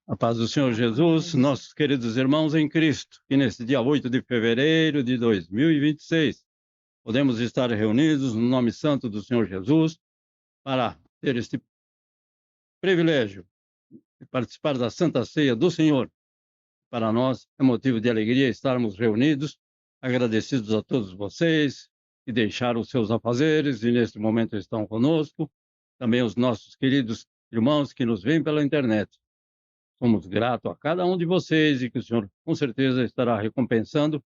A paz do Senhor Jesus, nossos queridos irmãos em Cristo, que nesse dia 8 de fevereiro de 2026, podemos estar reunidos no nome santo do Senhor Jesus para ter este privilégio de participar da Santa Ceia do Senhor. Para nós é motivo de alegria estarmos reunidos, agradecidos a todos vocês que deixaram os seus afazeres e neste momento estão conosco, também os nossos queridos irmãos que nos veem pela internet. Somos gratos a cada um de vocês e que o Senhor com certeza estará recompensando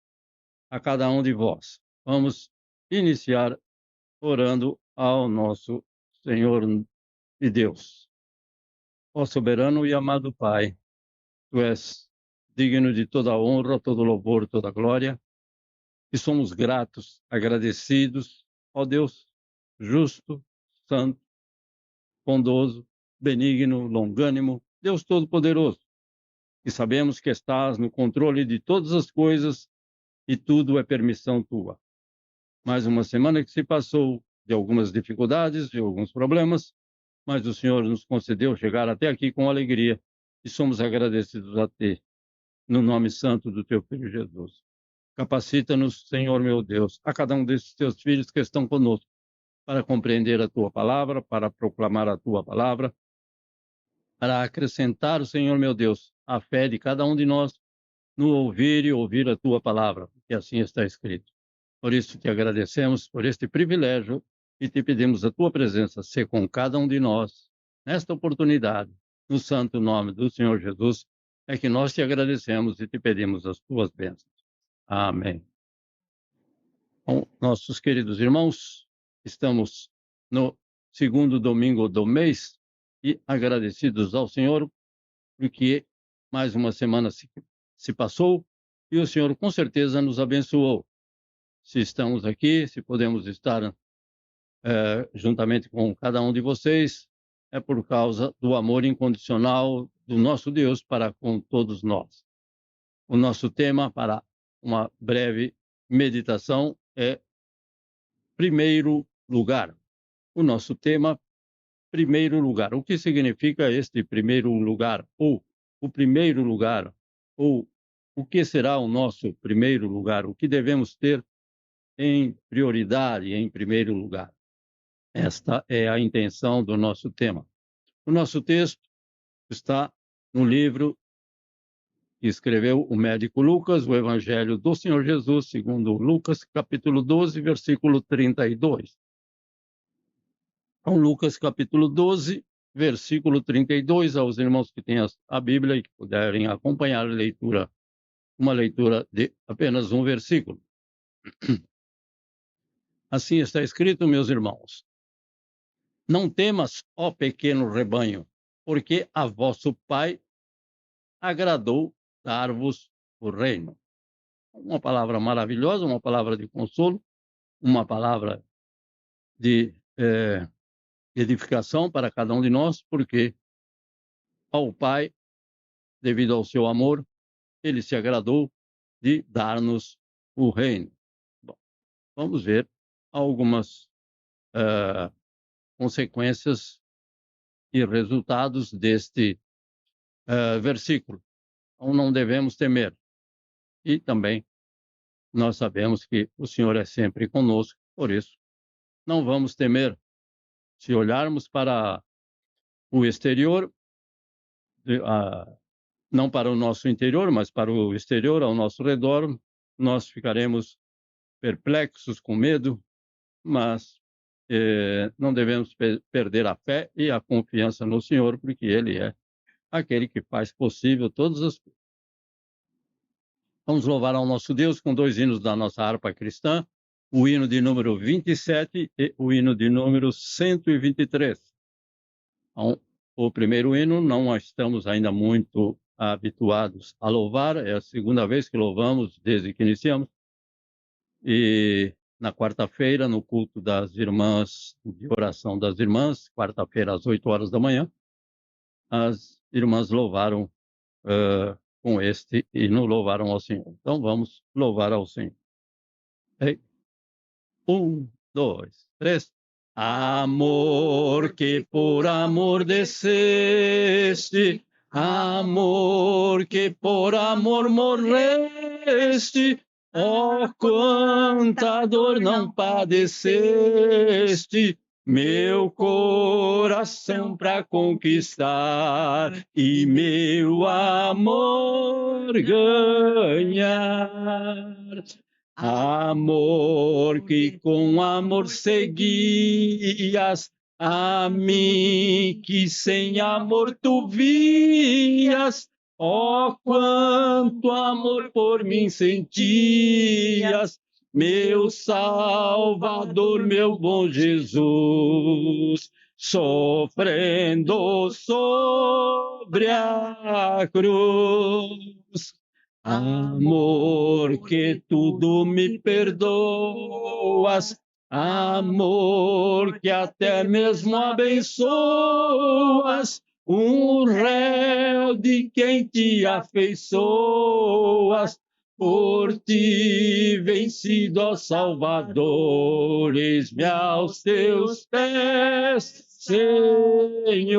a cada um de vós. Vamos iniciar orando ao nosso Senhor e Deus. Ó soberano e amado Pai, Tu és digno de toda a honra, todo louvor, toda glória, e somos gratos, agradecidos, ó Deus, justo, santo, bondoso, benigno, longânimo, Deus Todo-Poderoso, e sabemos que estás no controle de todas as coisas e tudo é permissão tua. Mais uma semana que se passou de algumas dificuldades, de alguns problemas, mas o Senhor nos concedeu chegar até aqui com alegria e somos agradecidos a Ti, no nome santo do Teu Filho Jesus. Capacita-nos, Senhor meu Deus, a cada um desses Teus filhos que estão conosco, para compreender a Tua palavra, para proclamar a Tua palavra, para acrescentar, Senhor meu Deus, a fé de cada um de nós no ouvir e ouvir a Tua palavra, que assim está escrito. Por isso te agradecemos por este privilégio e te pedimos a Tua presença ser com cada um de nós, nesta oportunidade, no santo nome do Senhor Jesus, é que nós te agradecemos e te pedimos as Tuas bênçãos. Amém. Bom, nossos queridos irmãos, estamos no segundo domingo do mês e agradecidos ao Senhor, porque mais uma semana se passou e o Senhor com certeza nos abençoou. Se estamos aqui, se podemos estar juntamente com cada um de vocês, é por causa do amor incondicional do nosso Deus para com todos nós. O nosso tema para uma breve meditação é primeiro lugar. O nosso tema, primeiro lugar. O que significa este primeiro lugar? Ou o primeiro lugar? Ou o que será o nosso primeiro lugar? O que devemos ter em prioridade, em primeiro lugar? Esta é a intenção do nosso tema. O nosso texto está no livro que escreveu o médico Lucas, o Evangelho do Senhor Jesus, segundo Lucas, capítulo 12, versículo 32. Então, Lucas, capítulo 12, versículo 32, aos irmãos que têm a Bíblia e que puderem acompanhar a leitura, uma leitura de apenas um versículo. Assim está escrito, meus irmãos: não temas, ó pequeno rebanho, porque a vosso Pai agradou dar-vos o reino. Uma palavra maravilhosa, uma palavra de consolo, uma palavra de edificação para cada um de nós, porque ao Pai, devido ao seu amor, ele se agradou de dar-nos o reino. Bom, vamos ver algumas consequências e resultados deste versículo. Então, não devemos temer. E também nós sabemos que o Senhor é sempre conosco, por isso não vamos temer. Se olharmos para o exterior, não para o nosso interior, mas para o exterior, ao nosso redor, nós ficaremos perplexos, com medo, mas não devemos perder a fé e a confiança no Senhor, porque Ele é aquele que faz possível todas as coisas. Vamos louvar ao nosso Deus com dois hinos da nossa harpa cristã, o hino de número 27 e o hino de número 123. Então, o primeiro hino, não estamos ainda muito habituados a louvar, é a segunda vez que louvamos desde que iniciamos. E na quarta-feira, no culto das irmãs, de oração das irmãs, quarta-feira às 8 horas da manhã, as irmãs louvaram com este hino, louvaram ao Senhor. Então vamos louvar ao Senhor. Ei. 1, 2, 3. Amor que por amor desceste, amor que por amor morreste, ó quanta dor não padeceste, meu coração pra conquistar e meu amor ganhar. Amor que com amor seguias, a mim que sem amor tu vias, ó quanto amor por mim sentias, meu Salvador, meu bom Jesus, sofrendo sobre a cruz. Amor que tudo me perdoas, amor que até mesmo abençoas, um réu de quem te afeiçoas, por ti vencido, ó Salvador, eis-me aos teus pés, Senhor.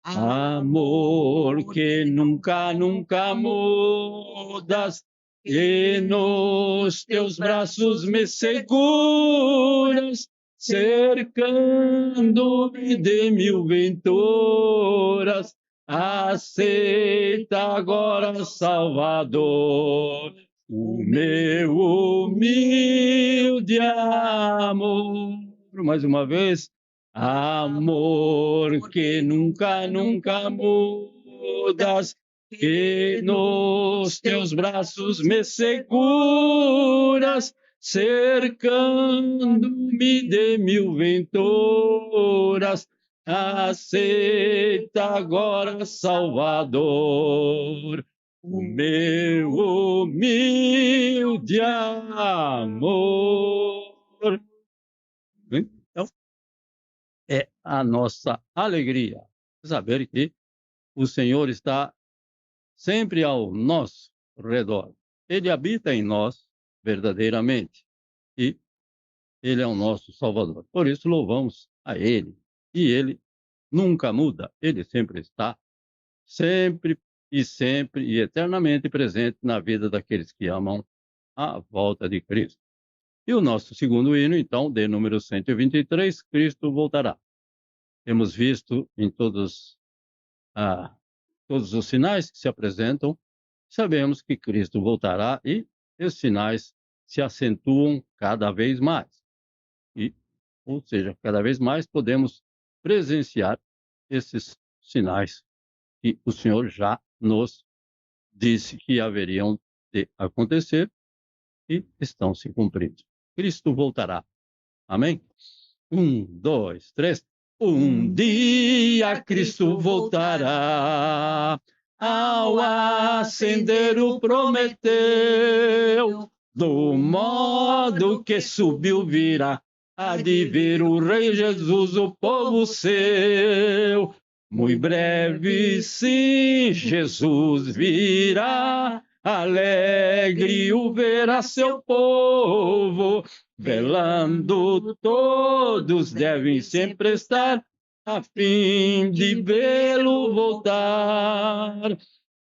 Amor que nunca, nunca mudas, e nos teus braços me seguras, cercando-me de mil venturas. Aceita agora, Salvador, o meu humilde amor. Mais uma vez. Amor que nunca, nunca mudas, que nos teus braços me seguras, cercando-me de mil venturas. Aceita agora, Salvador, o meu humilde amor. Então, é a nossa alegria saber que o Senhor está sempre ao nosso redor. Ele habita em nós verdadeiramente e Ele é o nosso Salvador. Por isso louvamos a Ele. E Ele nunca muda. Ele sempre está, sempre e eternamente presente na vida daqueles que amam a volta de Cristo. E o nosso segundo hino, então, de número 123, Cristo voltará. Temos visto em todos os sinais que se apresentam, sabemos que Cristo voltará e esses sinais se acentuam cada vez mais. Ou seja, cada vez mais podemos presenciar esses sinais que o Senhor já nos disse que haveriam de acontecer e estão se cumprindo. Cristo voltará. Amém? 1, 2, 3. Um dia Cristo voltará, ao acender o Prometeu, do modo que subiu virá, há de vir o Rei Jesus, o povo seu. Muito breve, sim, Jesus virá, alegre o verá seu povo, velando todos devem sempre estar, a fim de vê-lo voltar.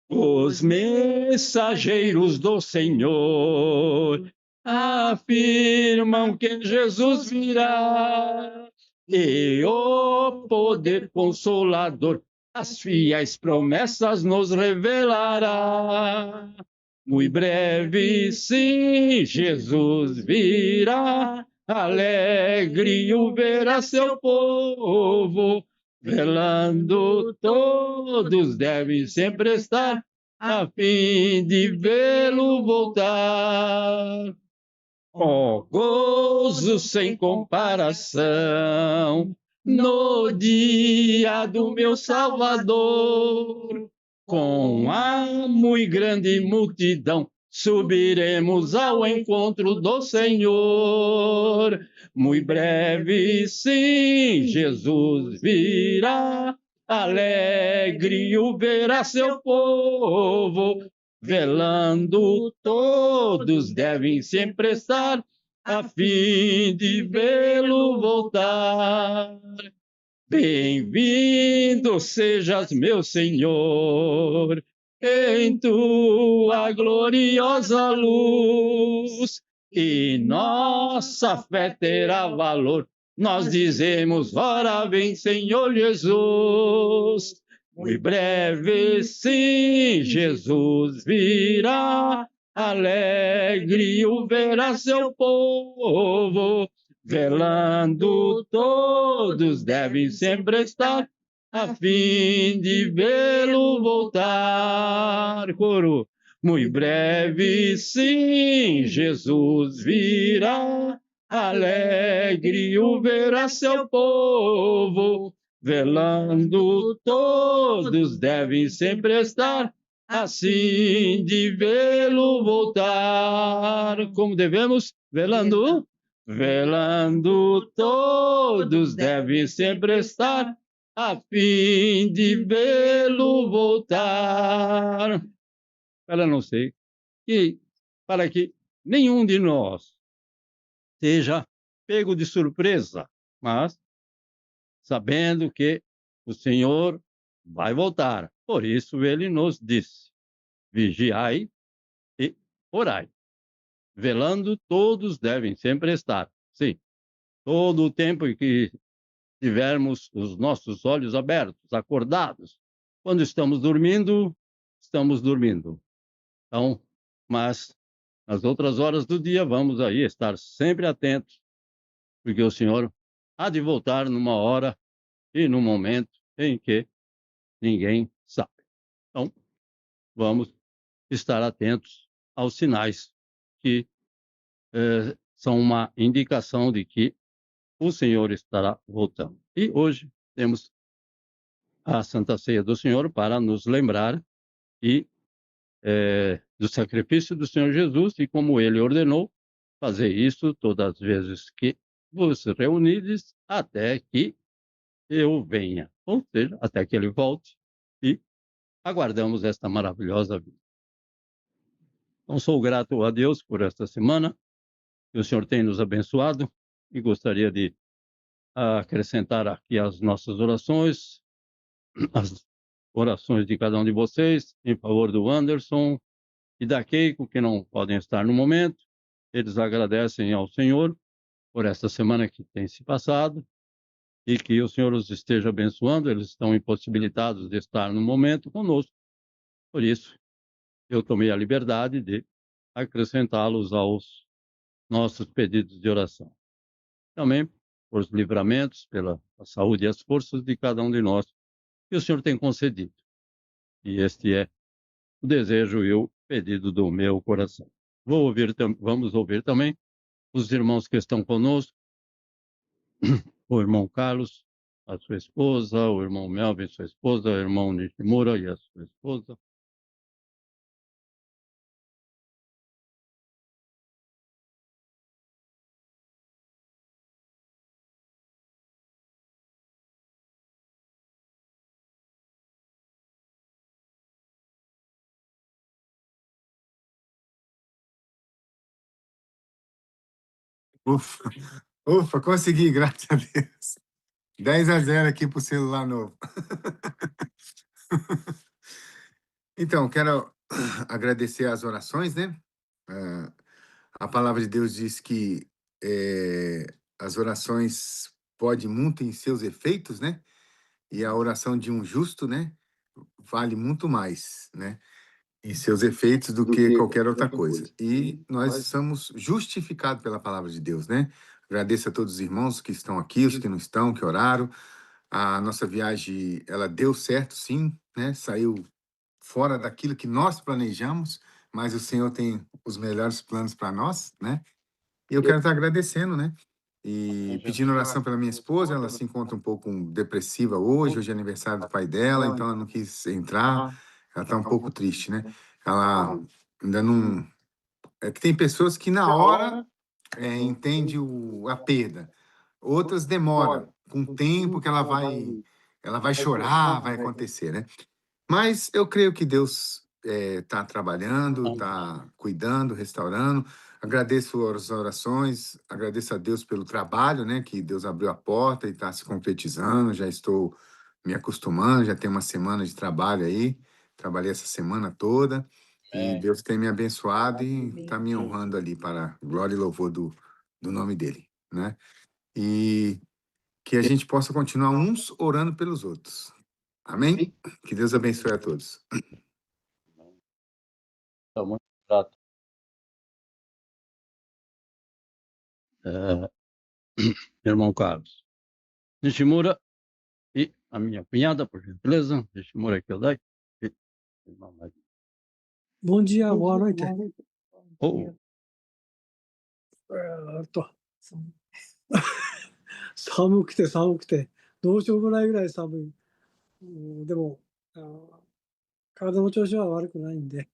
Os mensageiros do Senhor afirmam que Jesus virá, e o poder consolador as fiéis promessas nos revelará. Muito breve, sim, Jesus virá, alegre o verá seu povo, velando todos devem sempre estar, a fim de vê-lo voltar. Oh, gozo sem comparação, no dia do meu Salvador. Com a muito grande multidão, subiremos ao encontro do Senhor. Muito breve, sim, Jesus virá, alegre o verá seu povo, velando todos devem sempre estar, a fim de vê-lo voltar. Bem-vindo sejas, meu Senhor, em tua gloriosa luz, e nossa fé terá valor. Nós dizemos, ora vem, Senhor Jesus. Muito breve, sim, Jesus virá, alegre o verá seu povo, velando todos devem sempre estar, a fim de vê-lo voltar. Coro. Muito breve, sim, Jesus virá, alegre o verá seu povo, velando todos devem sempre estar, assim de vê-lo voltar. Como devemos? Velando? Velando todos devem sempre estar, a fim de vê-lo voltar. Para não sei, e para que nenhum de nós seja pego de surpresa, mas sabendo que o Senhor vai voltar. Por isso ele nos disse: vigiai e orai. Velando todos devem sempre estar. Sim, todo o tempo em que tivermos os nossos olhos abertos, acordados. Quando estamos dormindo, estamos dormindo. Então, mas nas outras horas do dia, vamos aí estar sempre atentos, porque o Senhor há de voltar numa hora e num momento em que ninguém sabe. Então, vamos estar atentos aos sinais que são uma indicação de que o Senhor estará voltando. E hoje temos a Santa Ceia do Senhor para nos lembrar e do sacrifício do Senhor Jesus e como ele ordenou fazer isso todas as vezes que vos reunides até que eu venha, ou seja, até que ele volte e aguardamos esta maravilhosa vida. Então sou grato a Deus por esta semana que o Senhor tem nos abençoado e gostaria de acrescentar aqui as nossas orações, as orações de cada um de vocês em favor do Anderson e da Keiko, que não podem estar no momento. Eles agradecem ao Senhor por esta semana que tem se passado e que o Senhor os esteja abençoando. Eles estão impossibilitados de estar no momento conosco. Por isso, eu tomei a liberdade de acrescentá-los aos nossos pedidos de oração. Também por os livramentos, pela saúde e as forças de cada um de nós que o Senhor tem concedido. E este é o desejo e o pedido do meu coração. Vamos ouvir também os irmãos que estão conosco, o irmão Carlos, a sua esposa, o irmão Melvin, sua esposa, o irmão Nishimura e a sua esposa. Ufa, ufa, consegui, graças a Deus. 10-0 aqui pro celular novo. Então, quero agradecer as orações, né? A palavra de Deus diz que as orações podem muito em seus efeitos, né? E a oração de um justo, né? Vale muito mais, né? Em seus efeitos do que qualquer outra coisa. E nós somos justificados pela palavra de Deus, né? Agradeço a todos os irmãos que estão aqui, os que não estão, que oraram. A nossa viagem, ela deu certo, sim, né? Saiu fora daquilo que nós planejamos, mas o Senhor tem os melhores planos para nós, né? E eu quero estar agradecendo, né? E pedindo oração pela minha esposa, ela se encontra um pouco depressiva hoje é aniversário do pai dela, então ela não quis entrar, ela está um pouco triste, né? Ela ainda não... É que tem pessoas que na hora entende a perda, outras demoram, com o tempo que ela vai chorar, vai acontecer, né? Mas eu creio que Deus está trabalhando, está cuidando, restaurando. Agradeço as orações, agradeço a Deus pelo trabalho, né? Que Deus abriu a porta e está se concretizando. Já estou me acostumando, já tem uma semana de trabalho aí. Trabalhei essa semana toda e Deus tem me abençoado e está me honrando ali para glória e louvor do nome dele, né? E que a gente possa continuar uns orando pelos outros. Amém? Que Deus abençoe a todos. Estou muito grato. Irmão Carlos Nishimura e a minha cunhada, por gentileza, Nishimura Kyodai. Bom dia, boa noite. Oh, 寒くて寒くて、どうしようもないぐらい寒い。でも体の調子は悪くないんで、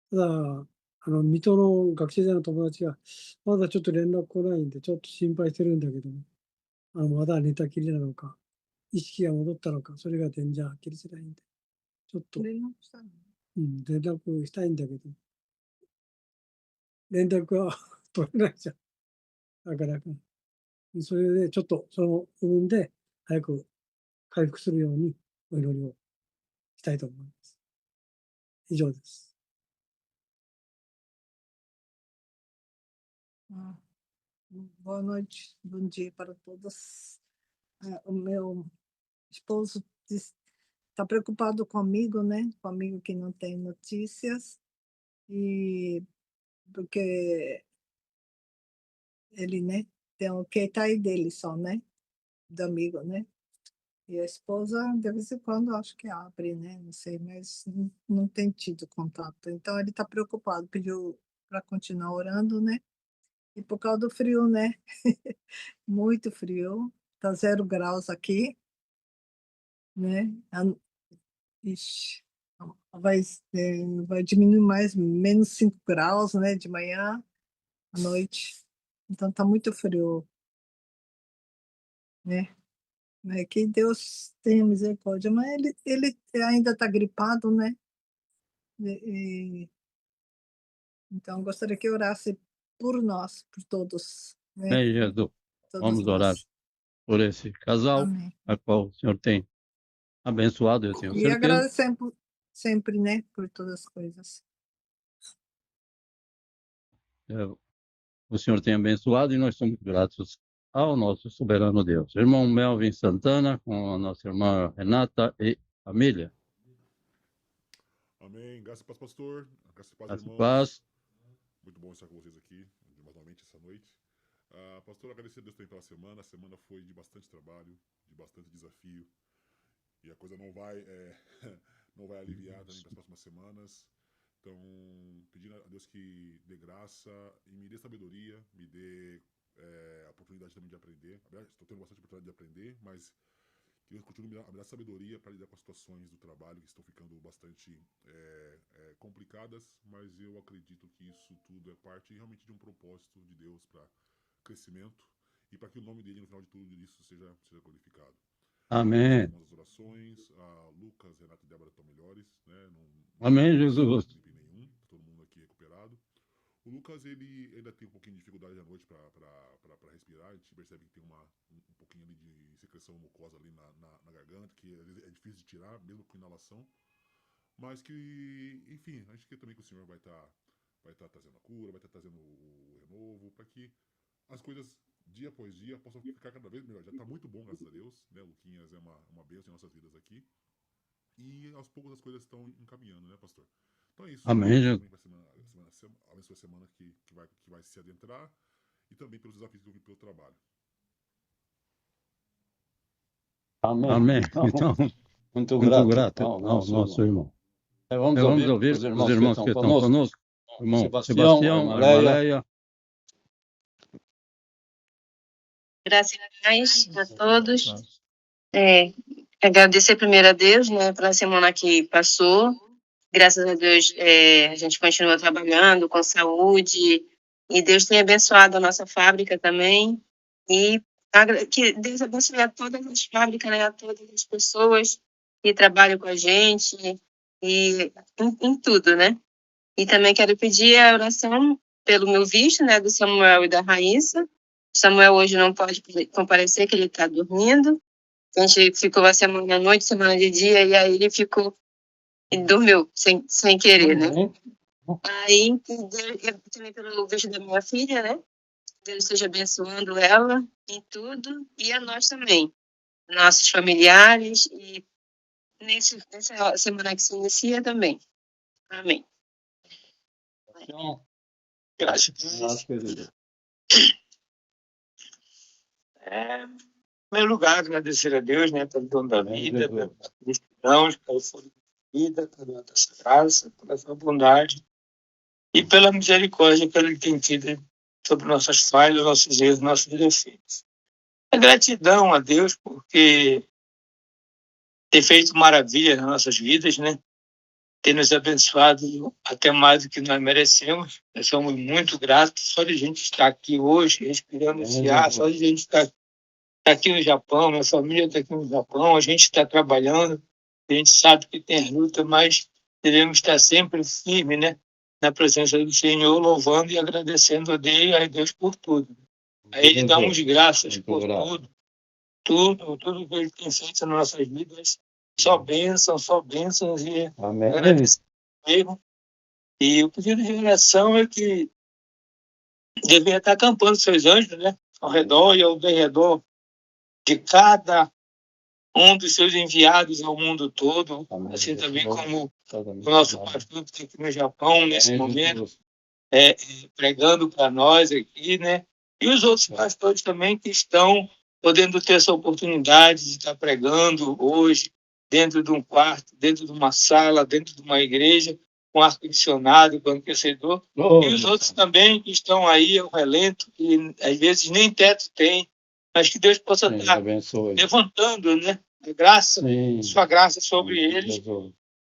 ただ、水戸の学生時代の友達が、まだちょっと連絡来ないんで、ちょっと心配してるんだけども、まだ寝たきりなのか、意識が戻ったのか、それが全然はっきりしないんで、ちょっと、連絡したいんだけど、連絡が取れないじゃん、なかなか。それでちょっとその部分で早く回復するようにお祈りをしたいと思います。以上です。Boa noite, bom dia para todos. O meu esposo está preocupado comigo, né? Comigo que não tem notícias, e porque ele, né, tem o QTI dele só, né? Do amigo, né? E a esposa, de vez em quando, acho que abre, né? Não sei, mas não tem tido contato. Então, ele está preocupado, pediu para continuar orando, né? E por causa do frio, né? Muito frio, tá 0 graus aqui, né? Ixi, vai diminuir mais, menos 5 graus, né? De manhã, à noite. Então tá muito frio, né? Que Deus tenha misericórdia, mas ele ainda tá gripado, né? Então gostaria que orasse por nós, por todos, né? bem, Jesus, Todos vamos orar nós. por esse casal, Amém. a qual o Senhor tem abençoado, eu tenho E certeza. agradecemos sempre, né? Por todas as coisas. O Senhor tem abençoado e nós somos gratos ao nosso soberano Deus. Irmão Melvin Santana, com a nossa irmã Renata e família. Amém. Graças a paz, pastor. Graças a paz, Graça e irmãos. paz. Muito bom estar com vocês aqui, novamente, essa noite. Pastor, agradecer a Deus também pela semana. A semana foi de bastante trabalho, de bastante desafio. E a coisa não vai, não vai aliviar também para as próximas semanas. Então, pedindo a Deus que dê graça e me dê sabedoria, me dê a oportunidade também de aprender. Estou tendo bastante oportunidade de aprender, mas que Deus continue a me dar sabedoria para lidar com as situações do trabalho que estão ficando bastante complicadas, mas eu acredito que isso tudo é parte realmente de um propósito de Deus para crescimento e para que o nome dele, no final de tudo isso, seja glorificado. Amém. As orações, Lucas, Renato e Débora estão melhores, né? Amém, Jesus. Nenhum, todo mundo aqui recuperado. O Lucas, ele ainda tem um pouquinho de dificuldade à noite para respirar. A gente percebe que tem um pouquinho ali de secreção mucosa ali na garganta, que às vezes é difícil de tirar, mesmo com inalação. Mas que, enfim, acho que também que o Senhor vai estar trazendo a cura, vai estar trazendo o renovo, para que as coisas, dia após dia, possam ficar cada vez melhor. Já está muito bom, graças a Deus, né? Luquinhas é uma bênção em nossas vidas aqui. E aos poucos as coisas estão encaminhando, né, pastor? Então é isso. Amém, Jesus. Abençoe a semana que vai se adentrar e também pelos desafios que eu vi pelo trabalho. Amém. Então, muito grato ao nosso irmão. Vamos ouvir os irmãos que estão conosco. Irmão Sebastião, irmã Leia. Graças a todos. Agradecer primeiro a Deus, né, pela semana que passou. Graças a Deus, a gente continua trabalhando com saúde e Deus tem abençoado a nossa fábrica também. E que Deus abençoe a todas as fábricas, né, a todas as pessoas que trabalham com a gente e em tudo, né? E também quero pedir a oração pelo meu visto, né, do Samuel e da Raíssa. O Samuel hoje não pode comparecer, que ele está dormindo. A gente ficou a semana à noite, semana de dia, e aí ele ficou e dormiu sem querer, né? Aí, também pelo visto da minha filha, né? Deus esteja abençoando ela em tudo e a nós também, nossos familiares e nessa semana que se inicia também. Amém. Graças a Deus. Em primeiro lugar, agradecer a Deus, né, pelo dom da vida, pela decisão, pela força de vida, pela dessa graça, pela sua bondade e pela misericórdia que Ele tem tido sobre nossas falhas, nossos erros, nossos defeitos. A gratidão a Deus porque tem feito maravilha nas nossas vidas, né? Tem nos abençoado até mais do que nós merecemos. Nós somos muito gratos só de a gente estar aqui hoje, respirando esse ar, só de a gente estar aqui no Japão, minha família está aqui no Japão, a gente está trabalhando, a gente sabe que tem luta, mas devemos estar sempre firmes, né? Na presença do Senhor, louvando e agradecendo a Deus por tudo. A Ele damos graças por tudo que Ele tem feito nas nossas vidas. Só bênçãos e agradecemos mesmo. E o pedido de oração é que deveria estar acampando seus anjos, né? Ao redor e ao derredor de cada um dos seus enviados ao mundo todo, assim também como o nosso pastor que está aqui no Japão nesse momento, pregando para nós aqui, né? E os outros pastores também que estão podendo ter essa oportunidade de estar pregando hoje dentro de um quarto, dentro de uma sala, dentro de uma igreja, com ar-condicionado, com aquecedor. E os outros também que estão aí ao relento, que às vezes nem teto tem, mas que Deus possa estar levantando, né, a graça, sua graça sobre eles,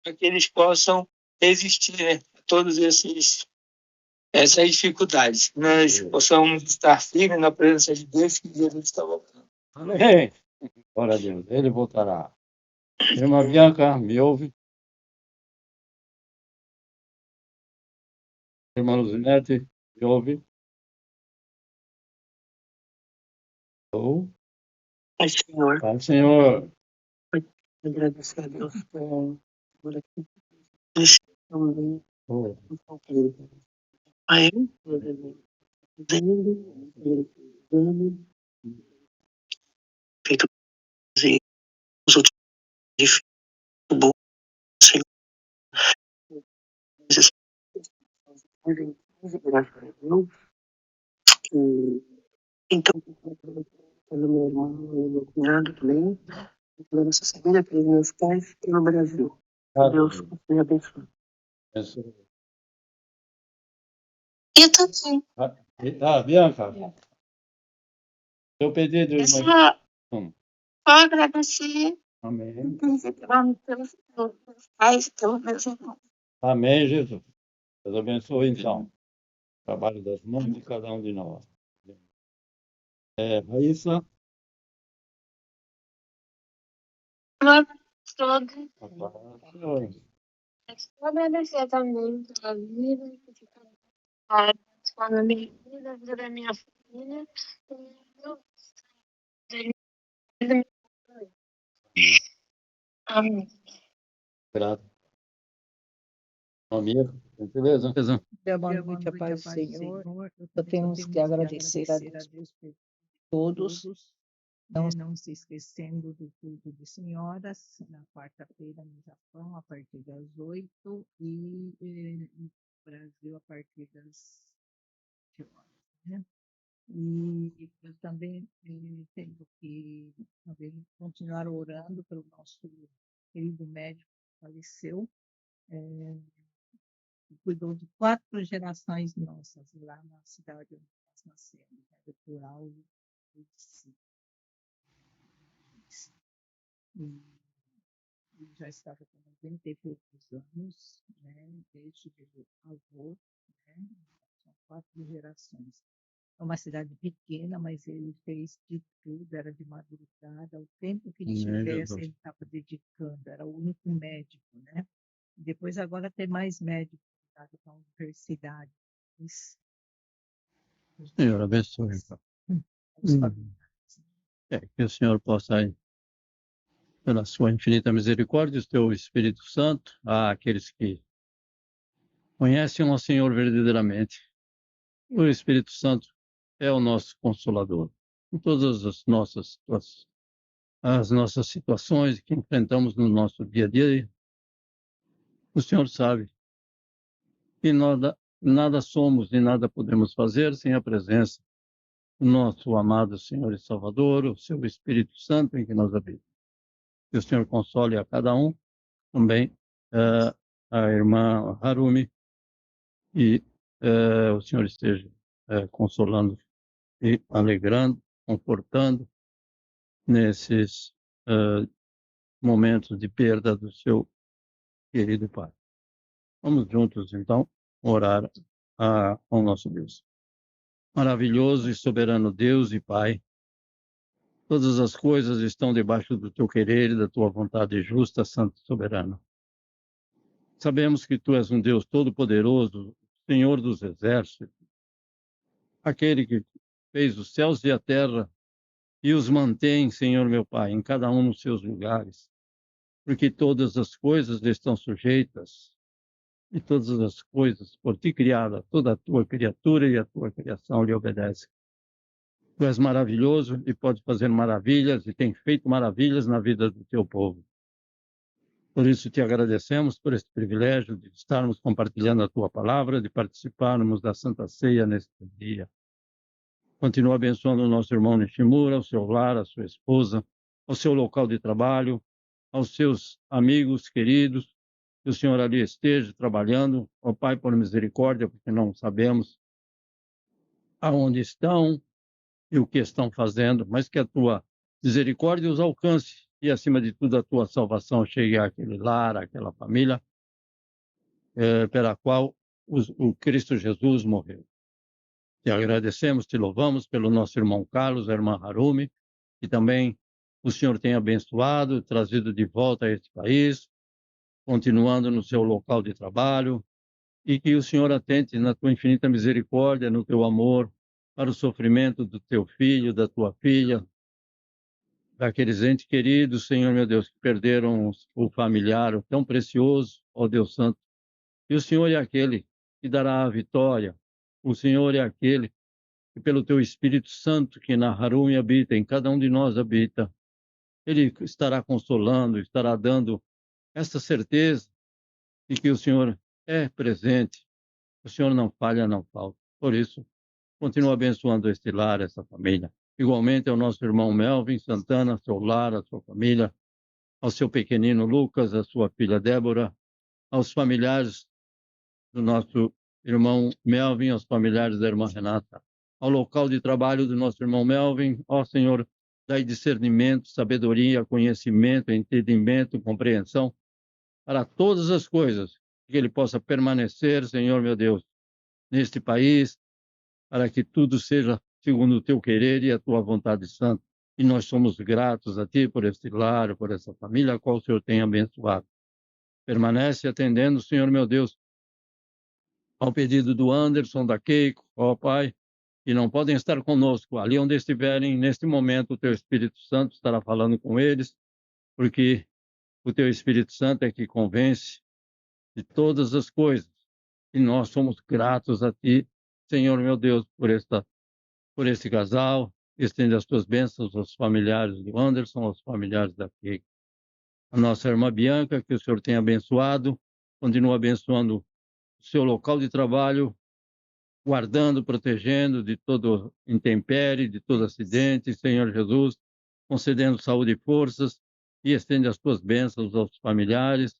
para que eles possam resistir, né, a todas essas dificuldades. Nós possamos estar firmes na presença de Deus, que Jesus está voltando. Amém. Glória a Deus. Ele voltará. Irmã Bianca, me ouve? Irmã Luzinete, me ouve? Ou? Pai, Senhor, Pai, Senhor. agradecer a Deus por aqui. Também, Pai, vendo, feito os outros difíceis, bom, Senhor. Graças a Deus. Então, pelo meu irmão e meu cunhado também, pela nossa família, pelos meus pais, pelo Brasil. Deus me abençoe. Eu também. Bianca, seu pedido, Eu irmã. só agradecer Amém. pelos meus pais, pelos meus irmãos. Amém, Jesus. Deus abençoe, então, o trabalho das mãos de cada um de nós. Raíssa. Todos. Só agradecer também pela vida, que fica na minha vida, a vida da minha família. Amém. Grato. Amigo, beleza? Boa noite, a paz do Senhor. Só temos que agradecer a Deus por todos. Não se esquecendo do culto de senhoras, na quarta-feira no Japão, a partir das 8 e no Brasil, a partir das 8 horas. Né? E eu também tenho que também continuar orando pelo nosso querido médico que faleceu. Cuidou de 4 gerações nossas lá na cidade onde nós nascemos, né, Dr. Alves E já estava com 90 e poucos anos, né, desde o avô, né, são 4 gerações. É uma cidade pequena, mas ele fez de tudo, era de madrugada, o tempo que tivesse ele estava dedicando, era o único médico, né? Depois agora tem mais médicos na universidade. Isso. Senhor, abençoe. Que o Senhor possa, pela sua infinita misericórdia, o teu Espírito Santo, àqueles que conhecem o Senhor verdadeiramente. O Espírito Santo é o nosso consolador. Em todas as nossas situações que enfrentamos no nosso dia a dia, o Senhor sabe que nada somos e nada podemos fazer sem a presença do nosso amado Senhor e Salvador, o seu Espírito Santo em que nós habitamos. Que o Senhor console a cada um, também a irmã Harumi, e o Senhor esteja consolando e alegrando, confortando nesses momentos de perda do seu querido pai. Vamos juntos, então, orar ao nosso Deus. Maravilhoso e soberano Deus e Pai, todas as coisas estão debaixo do teu querer e da tua vontade justa, santo e soberano. Sabemos que tu és um Deus todo-poderoso, Senhor dos exércitos, aquele que fez os céus e a terra e os mantém, Senhor meu Pai, em cada um nos seus lugares, porque todas as coisas lhe estão sujeitas e todas as coisas por ti criadas, toda a tua criatura e a tua criação lhe obedece. Tu és maravilhoso e pode fazer maravilhas e tem feito maravilhas na vida do teu povo. Por isso te agradecemos por este privilégio de estarmos compartilhando a tua palavra, de participarmos da Santa Ceia neste dia. Continua abençoando o nosso irmão Nishimura, o seu lar, a sua esposa, ao seu local de trabalho, aos seus amigos queridos, que o Senhor ali esteja trabalhando. Ó Pai, por misericórdia, porque não sabemos aonde estão e o que estão fazendo, mas que a tua misericórdia os alcance e, acima de tudo, a tua salvação chegue àquele lar, àquela família pela qual o Cristo Jesus morreu. Te agradecemos, te louvamos pelo nosso irmão Carlos, a irmã Harumi, que também o Senhor tem abençoado, trazido de volta a este país, continuando no seu local de trabalho, e que o Senhor atente na tua infinita misericórdia, no teu amor, para o sofrimento do teu filho, da tua filha, daqueles entes queridos, Senhor meu Deus, que perderam o familiar tão precioso, ó Deus Santo. E o Senhor é aquele que dará a vitória. O Senhor é aquele que, pelo teu Espírito Santo, que na Harumi habita, em cada um de nós habita, ele estará consolando, estará dando essa certeza de que o Senhor é presente. O Senhor não falha, não falta. Por isso, continua abençoando este lar, essa família. Igualmente ao nosso irmão Melvin Santana, seu lar, a sua família, ao seu pequenino Lucas, a sua filha Débora, aos familiares do nosso irmão Melvin, aos familiares da irmã Renata, ao local de trabalho do nosso irmão Melvin. Ó Senhor, dai discernimento, sabedoria, conhecimento, entendimento, compreensão para todas as coisas, que ele possa permanecer, Senhor meu Deus, neste país, para que tudo seja segundo o teu querer e a tua vontade santa. E nós somos gratos a ti por este lar, por essa família, a qual o Senhor tem abençoado. Permanece atendendo, Senhor meu Deus, ao pedido do Anderson, da Keiko, ó Pai, que não podem estar conosco, ali onde estiverem, neste momento, o teu Espírito Santo estará falando com eles, porque o teu Espírito Santo é que convence de todas as coisas. E nós somos gratos a ti, Senhor meu Deus, por este casal. Estende as tuas bênçãos aos familiares do Anderson, aos familiares da Keiko. A nossa irmã Bianca, que o Senhor tenha abençoado, continua abençoando o seu local de trabalho, guardando, protegendo de todo intempérie, de todo acidente, Senhor Jesus, concedendo saúde e forças, e estende as tuas bênçãos aos familiares,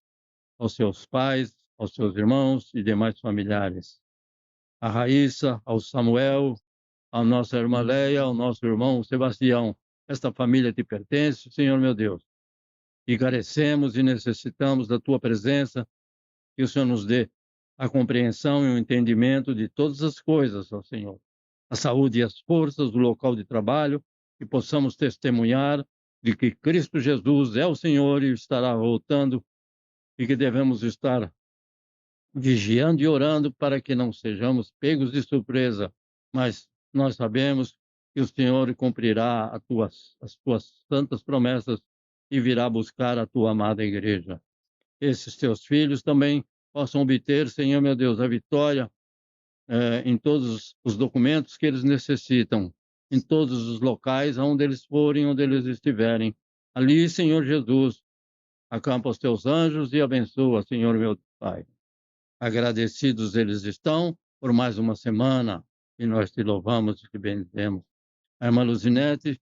aos seus pais, aos seus irmãos e demais familiares. A Raíssa, ao Samuel, a nossa irmã Leia, ao nosso irmão Sebastião. Esta família te pertence, Senhor meu Deus. E carecemos e necessitamos da tua presença, que o Senhor nos dê a compreensão e o entendimento de todas as coisas, ó Senhor. A saúde e as forças do local de trabalho, que possamos testemunhar de que Cristo Jesus é o Senhor e estará voltando, e que devemos estar vigiando e orando para que não sejamos pegos de surpresa, mas nós sabemos que o Senhor cumprirá as tuas santas promessas e virá buscar a tua amada igreja. Esses teus filhos também possam obter, Senhor meu Deus, a vitória em todos os documentos que eles necessitam, em todos os locais onde eles forem, onde eles estiverem. Ali, Senhor Jesus, acampa os teus anjos e abençoa, Senhor meu Pai. Agradecidos eles estão por mais uma semana e nós te louvamos e te bendizemos. A irmã Luzinete,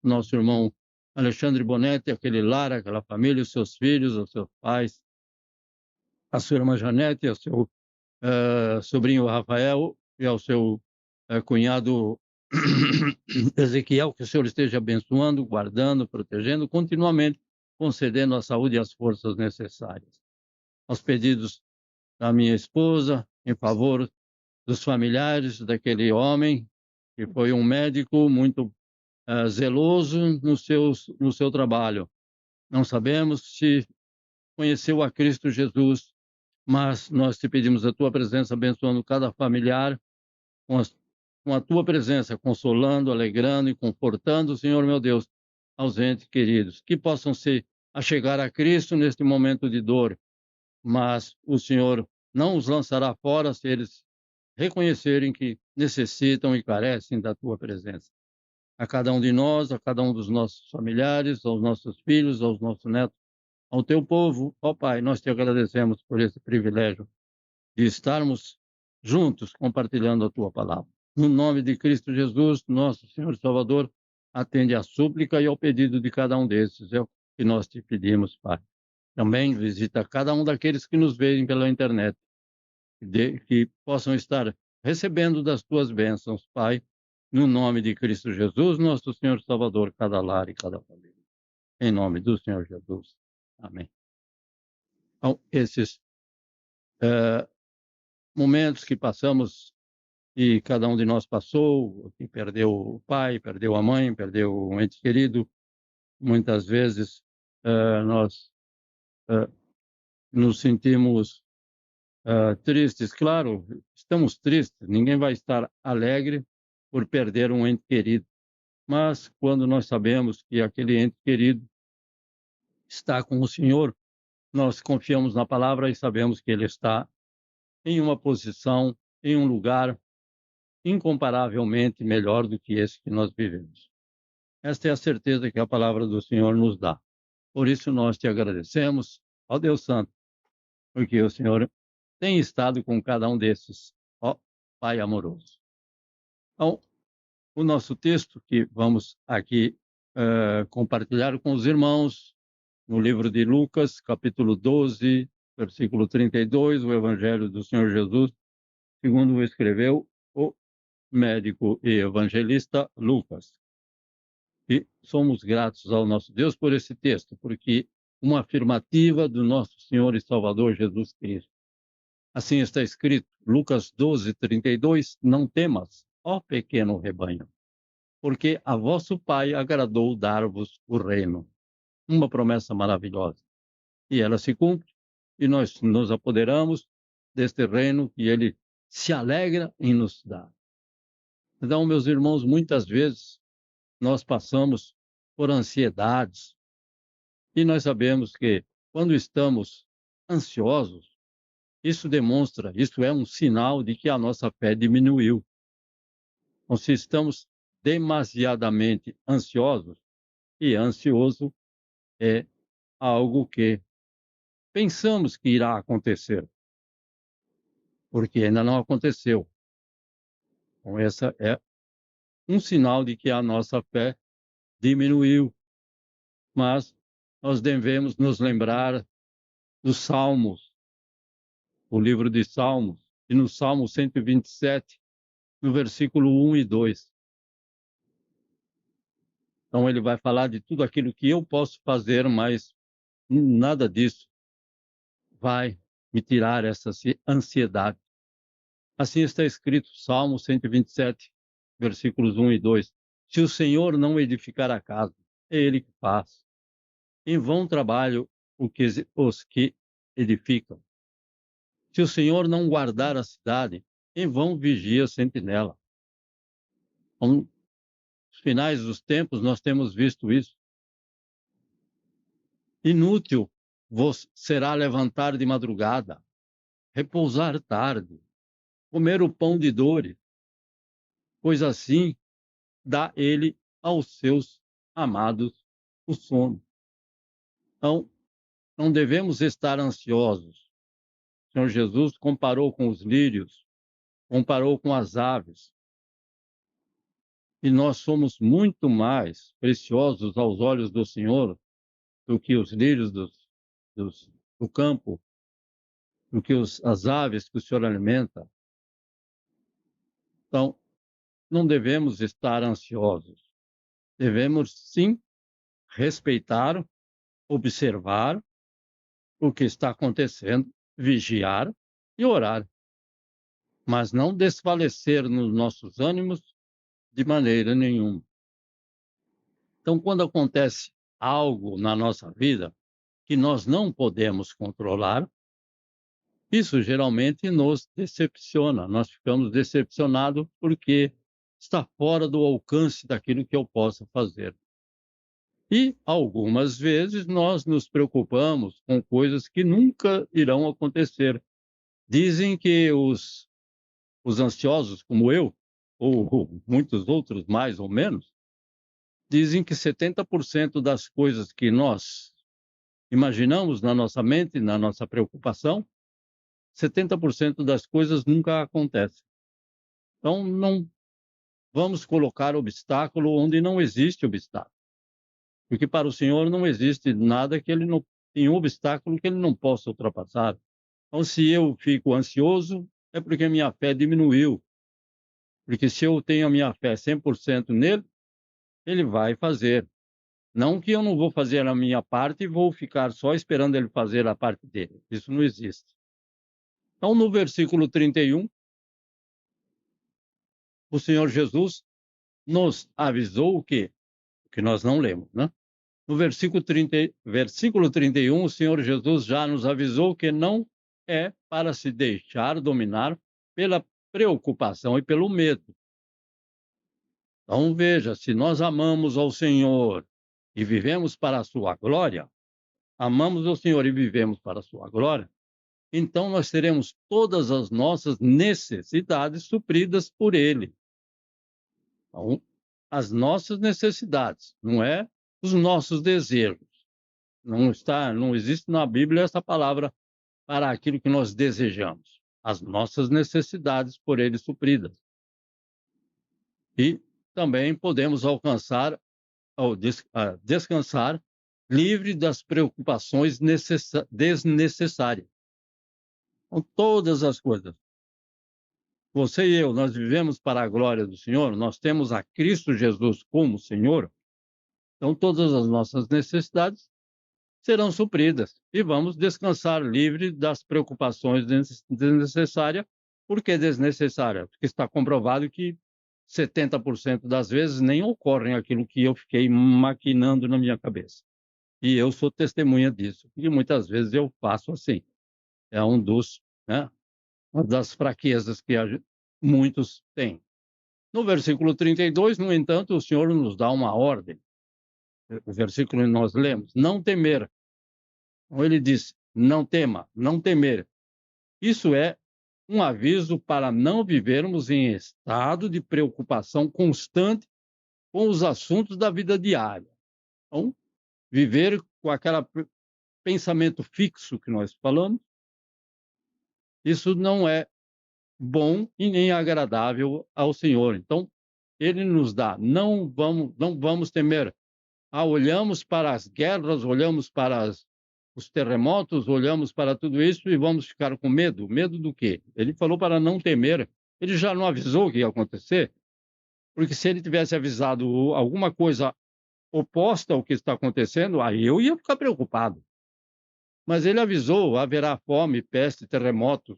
nosso irmão Alexandre Bonetti, aquele lar, aquela família, os seus filhos, os seus pais, a sua irmã Janete, ao seu sobrinho Rafael e ao seu cunhado Ezequiel, que o Senhor esteja abençoando, guardando, protegendo, continuamente concedendo a saúde e as forças necessárias. Aos pedidos da minha esposa, em favor dos familiares daquele homem, que foi um médico muito zeloso no seu trabalho. Não sabemos se conheceu a Cristo Jesus, mas nós te pedimos a tua presença, abençoando cada familiar, com a tua presença, consolando, alegrando e confortando, Senhor meu Deus, aos entes queridos, que possam se achegar a Cristo neste momento de dor, mas o Senhor não os lançará fora se eles reconhecerem que necessitam e carecem da tua presença. A cada um de nós, a cada um dos nossos familiares, aos nossos filhos, aos nossos netos, ao teu povo, ó Pai, nós te agradecemos por esse privilégio de estarmos juntos compartilhando a tua palavra. No nome de Cristo Jesus, nosso Senhor e Salvador, atende à súplica e ao pedido de cada um desses. É o que nós te pedimos, Pai. Também visita cada um daqueles que nos veem pela internet, que possam estar recebendo das tuas bênçãos, Pai, no nome de Cristo Jesus, nosso Senhor e Salvador, cada lar e cada família. Em nome do Senhor Jesus. Amém. Então, esses momentos que passamos e cada um de nós passou, que perdeu o pai, perdeu a mãe, perdeu um ente querido, muitas vezes nós nos sentimos tristes. Claro, estamos tristes, ninguém vai estar alegre por perder um ente querido, mas quando nós sabemos que aquele ente querido está com o Senhor, nós confiamos na palavra e sabemos que ele está em uma posição, em um lugar incomparavelmente melhor do que esse que nós vivemos. Esta é a certeza que a palavra do Senhor nos dá. Por isso nós te agradecemos, ó Deus Santo, porque o Senhor tem estado com cada um desses, ó Pai amoroso. Então, o nosso texto que vamos aqui compartilhar com os irmãos, no livro de Lucas, capítulo 12, versículo 32, o Evangelho do Senhor Jesus, segundo o escreveu o médico e evangelista Lucas. E somos gratos ao nosso Deus por esse texto, porque uma afirmativa do nosso Senhor e Salvador Jesus Cristo. Assim está escrito, Lucas 12, 32, não temas, ó pequeno rebanho, porque a vosso Pai agradou dar-vos o reino. Uma promessa maravilhosa. E ela se cumpre, e nós nos apoderamos deste reino que ele se alegra em nos dar. Então, meus irmãos, muitas vezes nós passamos por ansiedades e nós sabemos que quando estamos ansiosos, isso é um sinal de que a nossa fé diminuiu. Então, se estamos demasiadamente ansiosos, e ansioso é algo que pensamos que irá acontecer, porque ainda não aconteceu. Então, essa é um sinal de que a nossa fé diminuiu. Mas nós devemos nos lembrar dos Salmos, o livro de Salmos, e no Salmo 127, no versículo 1 e 2. Então ele vai falar de tudo aquilo que eu posso fazer, mas nada disso vai me tirar essa ansiedade. Assim está escrito, Salmo 127, versículos 1 e 2. Se o Senhor não edificar a casa, é Ele que faz. Em vão trabalham os que edificam. Se o Senhor não guardar a cidade, em vão vigia a sentinela. Então, nos finais dos tempos, nós temos visto isso. Inútil vos será levantar de madrugada, repousar tarde, comer o pão de dores, pois assim dá ele aos seus amados o sono. Então, não devemos estar ansiosos. O Senhor Jesus comparou com os lírios, comparou com as aves. E nós somos muito mais preciosos aos olhos do Senhor do que os lírios do campo, do que as aves que o Senhor alimenta. Então, não devemos estar ansiosos. Devemos, sim, respeitar, observar o que está acontecendo, vigiar e orar, mas não desfalecer nos nossos ânimos de maneira nenhuma. Então, quando acontece algo na nossa vida que nós não podemos controlar, isso geralmente nos decepciona. Nós ficamos decepcionados porque está fora do alcance daquilo que eu possa fazer. E algumas vezes nós nos preocupamos com coisas que nunca irão acontecer. Dizem que os ansiosos, como eu, ou muitos outros mais ou menos, dizem que 70% das coisas que nós imaginamos na nossa mente, na nossa preocupação, 70% das coisas nunca acontecem. Então, não vamos colocar obstáculo onde não existe obstáculo. Porque para o Senhor não existe nada que ele não tem um obstáculo que ele não possa ultrapassar. Então, se eu fico ansioso, é porque a minha fé diminuiu. Porque se eu tenho a minha fé 100% nele, ele vai fazer. Não que eu não vou fazer a minha parte e vou ficar só esperando ele fazer a parte dele. Isso não existe. Então, no versículo 31, o Senhor Jesus nos avisou o quê? O que nós não lemos, né? No versículo 31, o Senhor Jesus já nos avisou que não é para se deixar dominar pela preocupação e pelo medo. Então, veja, se nós amamos ao Senhor e vivemos para a sua glória, amamos ao Senhor e vivemos para a sua glória, então nós teremos todas as nossas necessidades supridas por Ele. Então, as nossas necessidades, não é os nossos desejos. Não existe na Bíblia essa palavra para aquilo que nós desejamos. As nossas necessidades por Ele supridas. E também podemos alcançar ou descansar livre das preocupações desnecessárias. Com todas as coisas. Você e eu, nós vivemos para a glória do Senhor, nós temos a Cristo Jesus como Senhor, então todas as nossas necessidades serão supridas e vamos descansar livre das preocupações desnecessárias. Por que desnecessária? Porque está comprovado que 70% das vezes nem ocorrem aquilo que eu fiquei maquinando na minha cabeça. E eu sou testemunha disso, e muitas vezes eu faço assim. É uma das fraquezas que muitos têm. No versículo 32, no entanto, o Senhor nos dá uma ordem. O versículo que nós lemos, não temer. Então, ele diz, não tema, não temer. Isso é um aviso para não vivermos em estado de preocupação constante com os assuntos da vida diária. Então, viver com aquele pensamento fixo que nós falamos, isso não é bom e nem agradável ao Senhor. Então, ele nos dá, não vamos temer. Olhamos para as guerras, olhamos para os terremotos, olhamos para tudo isso e vamos ficar com medo. Medo do quê? Ele falou para não temer. Ele já não avisou o que ia acontecer? Porque se ele tivesse avisado alguma coisa oposta ao que está acontecendo, aí eu ia ficar preocupado. Mas ele avisou: haverá fome, peste, terremotos.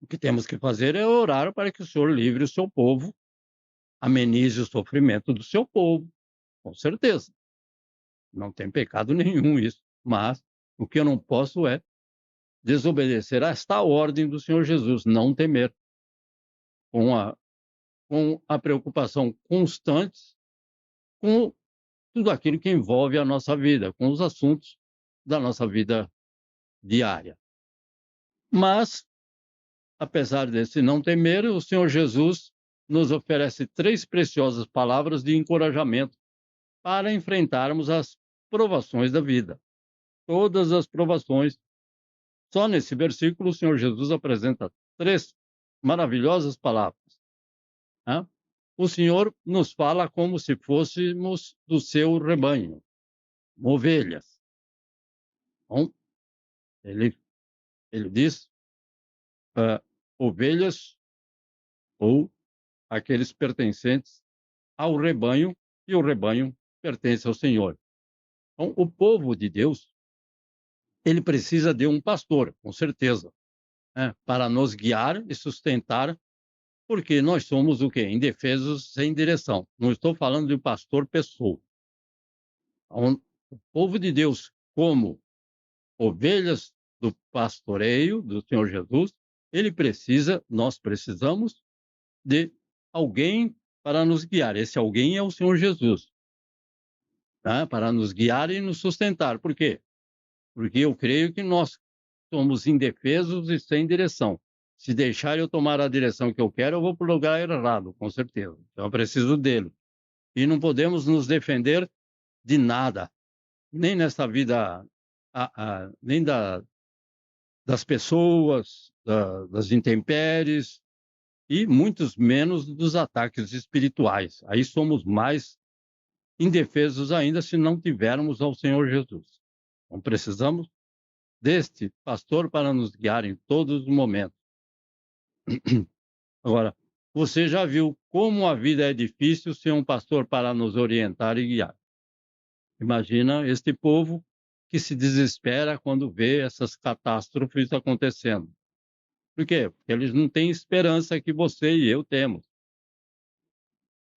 O que temos que fazer é orar para que o Senhor livre o seu povo, amenize o sofrimento do seu povo, com certeza. Não tem pecado nenhum isso. Mas o que eu não posso é desobedecer a esta ordem do Senhor Jesus, não temer, com a preocupação constante com tudo aquilo que envolve a nossa vida, com os assuntos da nossa vida diária. Mas, apesar desse não temer, o Senhor Jesus nos oferece 3 preciosas palavras de encorajamento para enfrentarmos as provações da vida. Todas as provações. Só nesse versículo, o Senhor Jesus apresenta 3 maravilhosas palavras. Né? O Senhor nos fala como se fôssemos do seu rebanho, ovelhas. Então, ele diz ovelhas ou aqueles pertencentes ao rebanho, e o rebanho pertence ao Senhor. Então, o povo de Deus, ele precisa de um pastor, com certeza, né, para nos guiar e sustentar, porque nós somos o quê? Indefesos, sem direção. Não estou falando de um pastor pessoa. Então, o povo de Deus, como ovelhas do pastoreio do Senhor Jesus, nós precisamos de alguém para nos guiar. Esse alguém é o Senhor Jesus, tá? Para nos guiar e nos sustentar. Por quê? Porque eu creio que nós somos indefesos e sem direção. Se deixar eu tomar a direção que eu quero, eu vou para o lugar errado, com certeza. Então eu preciso dele. E não podemos nos defender de nada, nem nessa vida, nem das pessoas, das intempéries, e muitos menos dos ataques espirituais. Aí somos mais indefesos ainda se não tivermos ao Senhor Jesus. Então precisamos deste pastor para nos guiar em todos os momentos. Agora, você já viu como a vida é difícil sem um pastor para nos orientar e guiar. Imagina este povo que se desespera quando vê essas catástrofes acontecendo. Por quê? Porque eles não têm esperança que você e eu temos.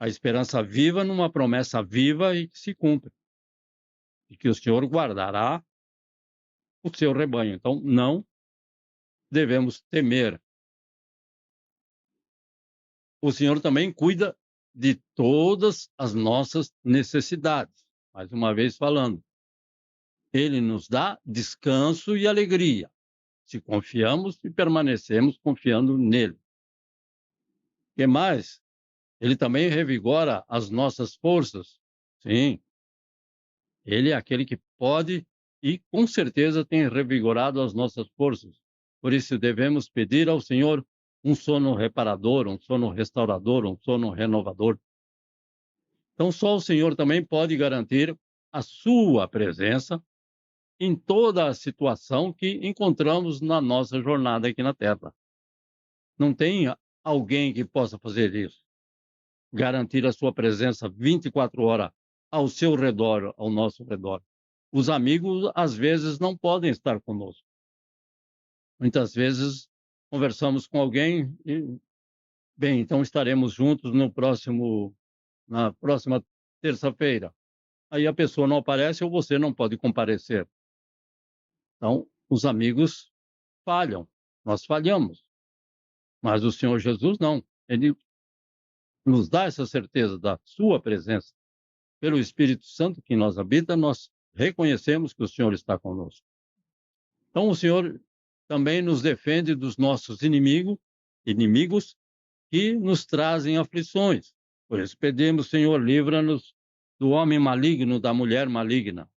A esperança viva numa promessa viva e que se cumpre. E que o Senhor guardará o seu rebanho. Então, não devemos temer. O Senhor também cuida de todas as nossas necessidades. Mais uma vez falando. Ele nos dá descanso e alegria, se confiamos e permanecemos confiando nele. O que mais? Ele também revigora as nossas forças. Sim, ele é aquele que pode e com certeza tem revigorado as nossas forças. Por isso devemos pedir ao Senhor um sono reparador, um sono restaurador, um sono renovador. Então só o Senhor também pode garantir a sua presença em toda a situação que encontramos na nossa jornada aqui na Terra. Não tem alguém que possa fazer isso. Garantir a sua presença 24 horas ao seu redor, ao nosso redor. Os amigos, às vezes, não podem estar conosco. Muitas vezes, conversamos com alguém e, bem, então estaremos juntos na próxima terça-feira. Aí a pessoa não aparece ou você não pode comparecer. Então, os amigos falham, nós falhamos. Mas o Senhor Jesus não. Ele nos dá essa certeza da sua presença. Pelo Espírito Santo que em nós habita, nós reconhecemos que o Senhor está conosco. Então, o Senhor também nos defende dos nossos inimigos que nos trazem aflições. Por isso pedimos, Senhor, livra-nos do homem maligno, da mulher maligna.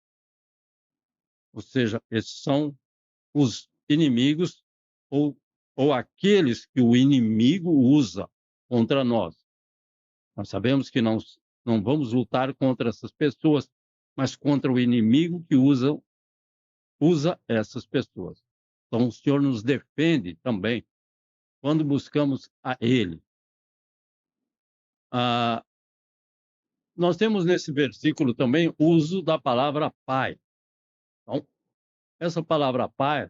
Ou seja, esses são os inimigos ou aqueles que o inimigo usa contra nós. Nós sabemos que não vamos lutar contra essas pessoas, mas contra o inimigo que usa essas pessoas. Então, o Senhor nos defende também quando buscamos a Ele. Nós temos nesse versículo também o uso da palavra Pai. Então, essa palavra Pai,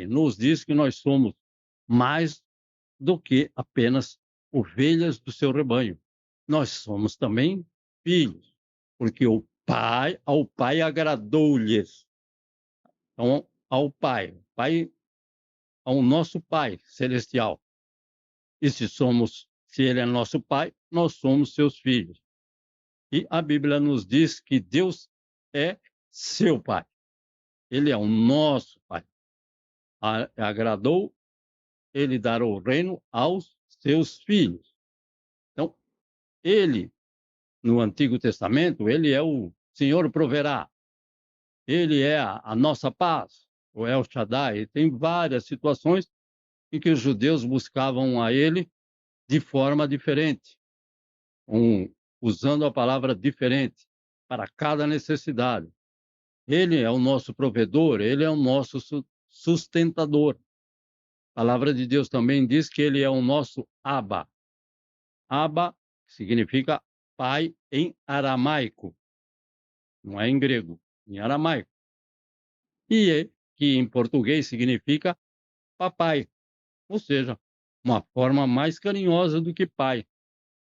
nos diz que nós somos mais do que apenas ovelhas do seu rebanho. Nós somos também filhos, porque ao Pai agradou-lhes. Então, ao Pai ao nosso Pai celestial. E se Ele é nosso Pai, nós somos seus filhos. E a Bíblia nos diz que Deus é seu Pai. Ele é o nosso Pai. Agradou Ele dar o reino aos seus filhos. Então, Ele, no Antigo Testamento, Ele é o Senhor proverá. Ele é a nossa paz, o El Shaddai. Tem várias situações em que os judeus buscavam a Ele de forma diferente, usando a palavra diferente para cada necessidade. Ele é o nosso provedor, Ele é o nosso sustentador. A palavra de Deus também diz que Ele é o nosso Abba. Abba significa pai em aramaico, não é em grego, em aramaico. E que em português significa papai, ou seja, uma forma mais carinhosa do que pai.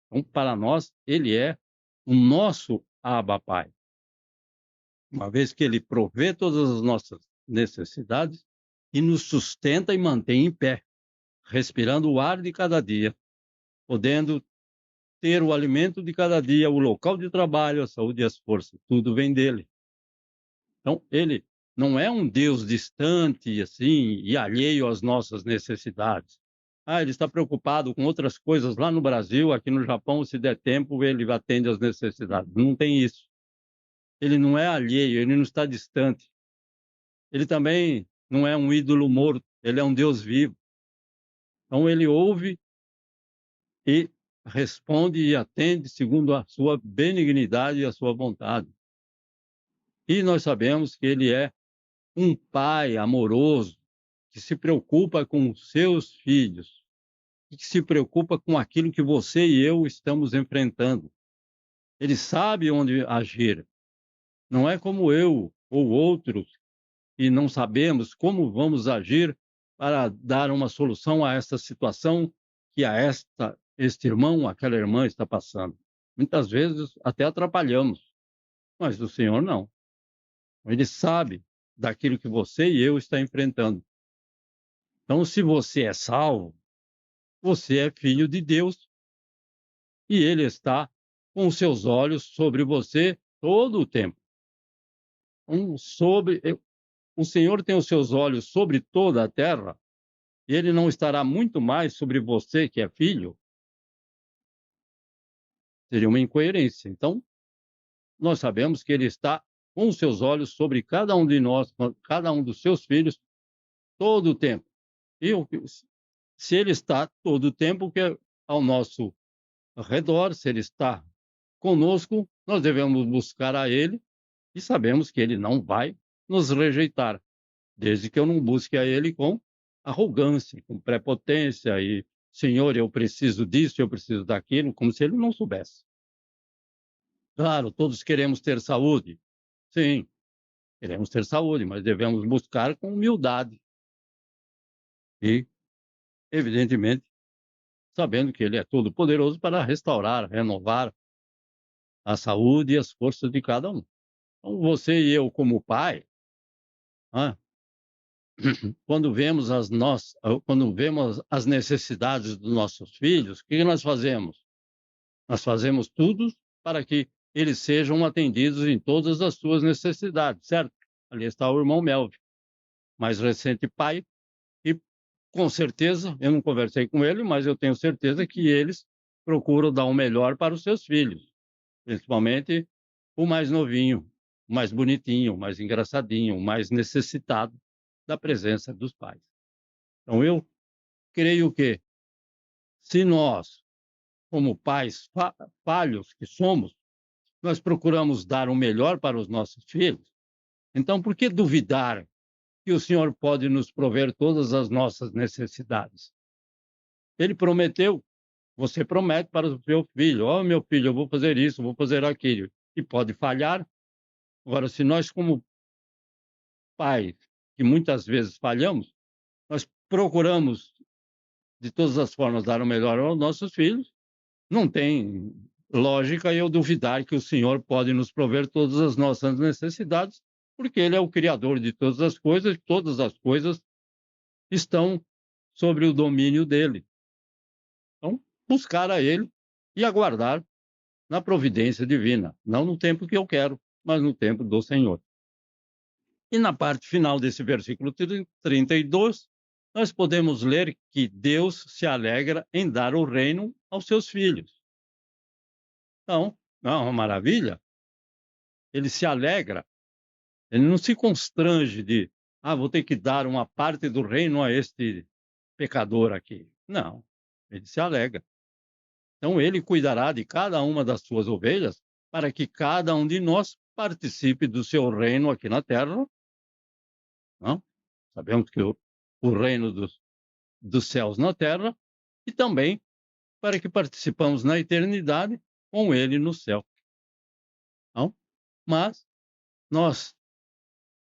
Então, para nós, Ele é o nosso Abba Pai. Uma vez que Ele provê todas as nossas necessidades e nos sustenta e mantém em pé, respirando o ar de cada dia, podendo ter o alimento de cada dia, o local de trabalho, a saúde e as forças, tudo vem dele. Então, Ele não é um Deus distante, assim, e alheio às nossas necessidades. Ele está preocupado com outras coisas lá no Brasil, aqui no Japão, se der tempo, ele atende às necessidades. Não tem isso. Ele não é alheio, ele não está distante. Ele também não é um ídolo morto, ele é um Deus vivo. Então, ele ouve e responde e atende segundo a sua benignidade e a sua vontade. E nós sabemos que ele é um pai amoroso, que se preocupa com os seus filhos, que se preocupa com aquilo que você e eu estamos enfrentando. Ele sabe onde agir. Não é como eu ou outros que não sabemos como vamos agir para dar uma solução a essa situação que este irmão, aquela irmã está passando. Muitas vezes até atrapalhamos, mas o Senhor não. Ele sabe daquilo que você e eu está enfrentando. Então, se você é salvo, você é filho de Deus e Ele está com os seus olhos sobre você todo o tempo. O Senhor tem os seus olhos sobre toda a terra e Ele não estará muito mais sobre você que é filho? Seria uma incoerência. Então, nós sabemos que Ele está com os seus olhos sobre cada um de nós, cada um dos seus filhos, todo o tempo. E se Ele está todo o tempo que é ao nosso redor, se Ele está conosco, nós devemos buscar a Ele e sabemos que Ele não vai nos rejeitar, desde que eu não busque a Ele com arrogância, com prepotência e, Senhor, eu preciso disso, eu preciso daquilo, como se Ele não soubesse. Claro, todos queremos ter saúde. Sim, queremos ter saúde, mas devemos buscar com humildade. E, evidentemente, sabendo que Ele é todo-poderoso para restaurar, renovar a saúde e as forças de cada um. Então, você e eu, como pai, quando vemos as necessidades dos nossos filhos, o que nós fazemos? Nós fazemos tudo para que eles sejam atendidos em todas as suas necessidades, certo? Ali está o irmão Melvin, mais recente pai, e com certeza, eu não conversei com ele, mas eu tenho certeza que eles procuram dar o melhor para os seus filhos, principalmente o mais novinho, o mais bonitinho, o mais engraçadinho, o mais necessitado da presença dos pais. Então, eu creio que, se nós, como pais falhos que somos, nós procuramos dar o melhor para os nossos filhos, então por que duvidar que o Senhor pode nos prover todas as nossas necessidades? Ele prometeu. Você promete para o seu filho: ó, meu filho, eu vou fazer isso, vou fazer aquilo. E pode falhar. Agora, se nós, como pais, que muitas vezes falhamos, nós procuramos, de todas as formas, dar o melhor aos nossos filhos, não tem lógica eu duvidar que o Senhor pode nos prover todas as nossas necessidades, porque Ele é o Criador de todas as coisas estão sobre o domínio dEle. Então, buscar a Ele e aguardar na providência divina, não no tempo que eu quero, mas no tempo do Senhor. E na parte final desse versículo 32, nós podemos ler que Deus se alegra em dar o reino aos seus filhos. Então, não é uma maravilha? Ele se alegra, ele não se constrange de, vou ter que dar uma parte do reino a este pecador aqui. Não, ele se alegra. Então, ele cuidará de cada uma das suas ovelhas para que cada um de nós participe do seu reino aqui na terra. Não? Sabemos que o reino dos céus na terra, e também para que participamos na eternidade com ele no céu. Não? Mas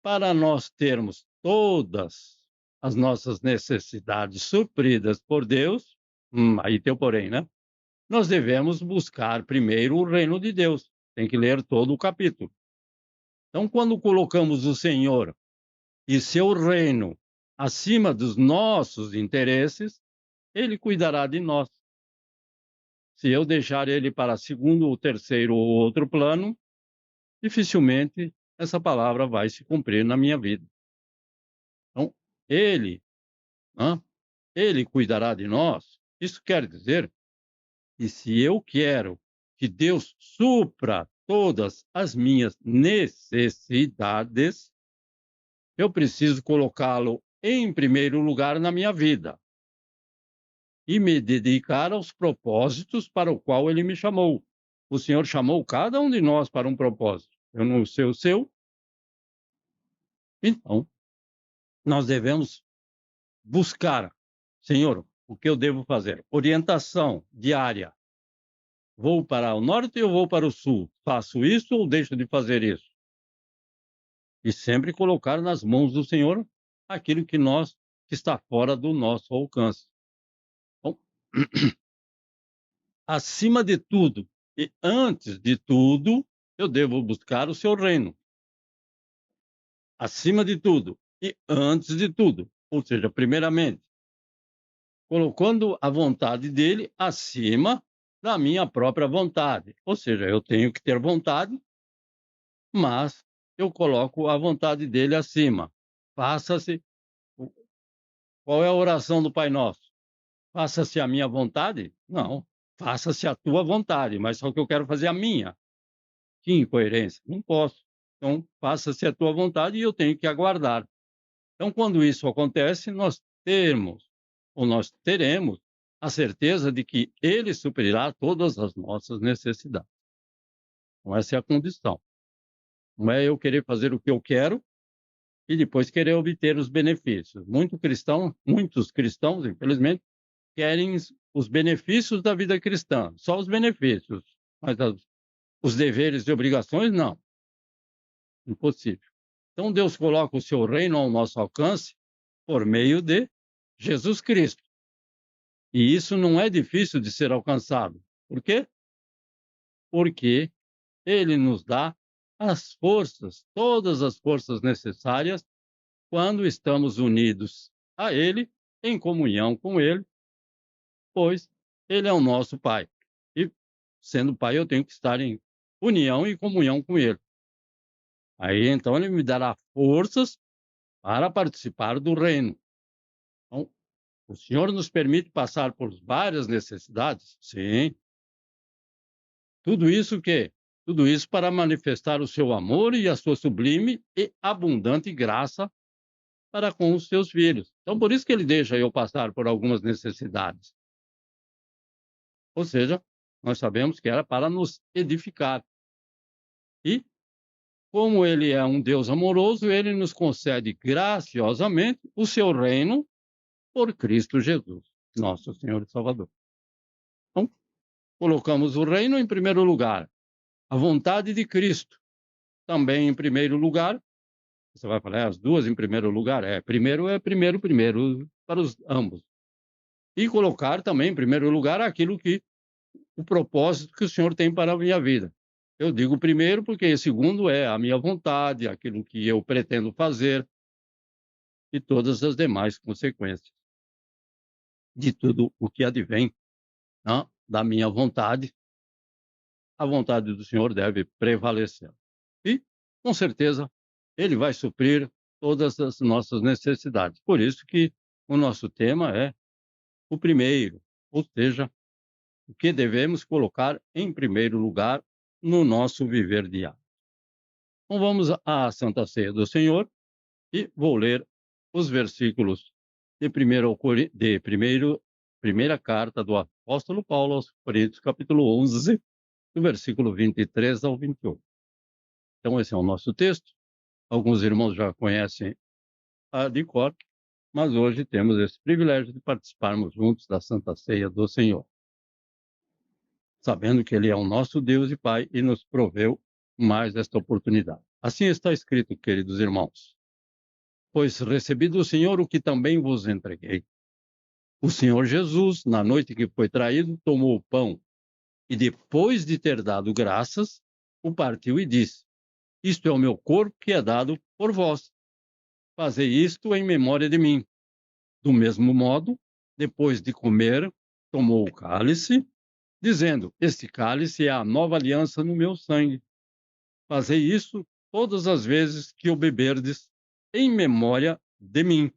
para nós termos todas as nossas necessidades supridas por Deus, aí tem o porém, né? Nós devemos buscar primeiro o reino de Deus. Tem que ler todo o capítulo. Então, quando colocamos o Senhor e seu reino acima dos nossos interesses, ele cuidará de nós. Se eu deixar ele para segundo, ou terceiro ou outro plano, dificilmente essa palavra vai se cumprir na minha vida. Então, ele cuidará de nós. Isso quer dizer que se eu quero que Deus supra todas as minhas necessidades, eu preciso colocá-lo em primeiro lugar na minha vida e me dedicar aos propósitos para o qual ele me chamou. O Senhor chamou cada um de nós para um propósito. Eu não sei o seu. Então, nós devemos buscar, Senhor, o que eu devo fazer? Orientação diária. Vou para o norte ou vou para o sul? Faço isso ou deixo de fazer isso? E sempre colocar nas mãos do Senhor aquilo que está fora do nosso alcance. Então, acima de tudo e antes de tudo, eu devo buscar o seu reino. Acima de tudo e antes de tudo. Ou seja, primeiramente, colocando a vontade dele acima da minha própria vontade. Ou seja, eu tenho que ter vontade, mas eu coloco a vontade dele acima. Faça-se. Qual é a oração do Pai Nosso? Faça-se a minha vontade? Não. Faça-se a tua vontade, mas só que eu quero fazer a minha. Que incoerência. Não posso. Então, faça-se a tua vontade e eu tenho que aguardar. Então, quando isso acontece, nós teremos a certeza de que ele suprirá todas as nossas necessidades. Então, essa é a condição. Não é eu querer fazer o que eu quero e depois querer obter os benefícios. Muitos cristãos, infelizmente, querem os benefícios da vida cristã, só os benefícios, mas os deveres e obrigações, não. Impossível. Então, Deus coloca o seu reino ao nosso alcance por meio de Jesus Cristo. E isso não é difícil de ser alcançado. Por quê? Porque ele nos dá as forças, todas as forças necessárias, quando estamos unidos a ele, em comunhão com ele, pois ele é o nosso Pai. E, sendo Pai, eu tenho que estar em união e comunhão com ele. Aí, então, ele me dará forças para participar do reino. Então, o Senhor nos permite passar por várias necessidades? Sim. Tudo isso o quê? Tudo isso para manifestar o seu amor e a sua sublime e abundante graça para com os seus filhos. Então, por isso que ele deixa eu passar por algumas necessidades. Ou seja, nós sabemos que era para nos edificar. E, como ele é um Deus amoroso, ele nos concede graciosamente o seu reino por Cristo Jesus. nosso Senhor e Salvador. Então, colocamos o reino em primeiro lugar, a vontade de Cristo também em primeiro lugar. Você vai falar, as duas em primeiro lugar? Primeiro para os ambos. E colocar também em primeiro lugar aquilo que, o propósito que o Senhor tem para a minha vida. Eu digo primeiro porque o segundo é a minha vontade, aquilo que eu pretendo fazer e todas as demais consequências de tudo o que advém, né, da minha vontade. A vontade do Senhor deve prevalecer. E, com certeza, Ele vai suprir todas as nossas necessidades. Por isso que o nosso tema é o primeiro, ou seja, o que devemos colocar em primeiro lugar no nosso viver diário. Então vamos à Santa Ceia do Senhor e vou ler os versículos de primeira carta do apóstolo Paulo aos Coríntios, capítulo 11, do versículo 23 ao 28. Então esse é o nosso texto. Alguns irmãos já conhecem de cor, mas hoje temos esse privilégio de participarmos juntos da Santa Ceia do Senhor, sabendo que Ele é o nosso Deus e Pai e nos proveu mais esta oportunidade. Assim está escrito, queridos irmãos: pois recebi do Senhor o que também vos entreguei. O Senhor Jesus, na noite que foi traído, tomou o pão e, depois de ter dado graças, o partiu e disse: isto é o meu corpo que é dado por vós. Fazei isto em memória de mim. Do mesmo modo, depois de comer, tomou o cálice, dizendo: este cálice é a nova aliança no meu sangue. Fazei isso todas as vezes que o beberdes, em memória de mim.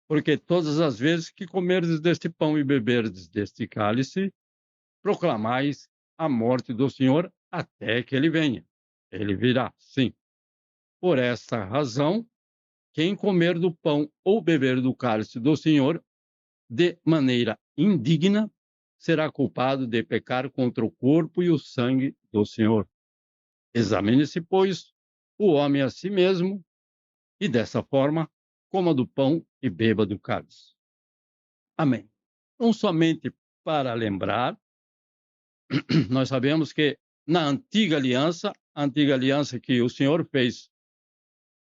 Porque todas as vezes que comerdes deste pão e beberdes deste cálice, proclamais a morte do Senhor até que ele venha. Ele virá, sim. Por esta razão, quem comer do pão ou beber do cálice do Senhor de maneira indigna será culpado de pecar contra o corpo e o sangue do Senhor. Examine-se, pois, o homem a si mesmo, e dessa forma coma do pão e beba do cálice. Amém. Então, somente para lembrar, nós sabemos que na antiga aliança que o Senhor fez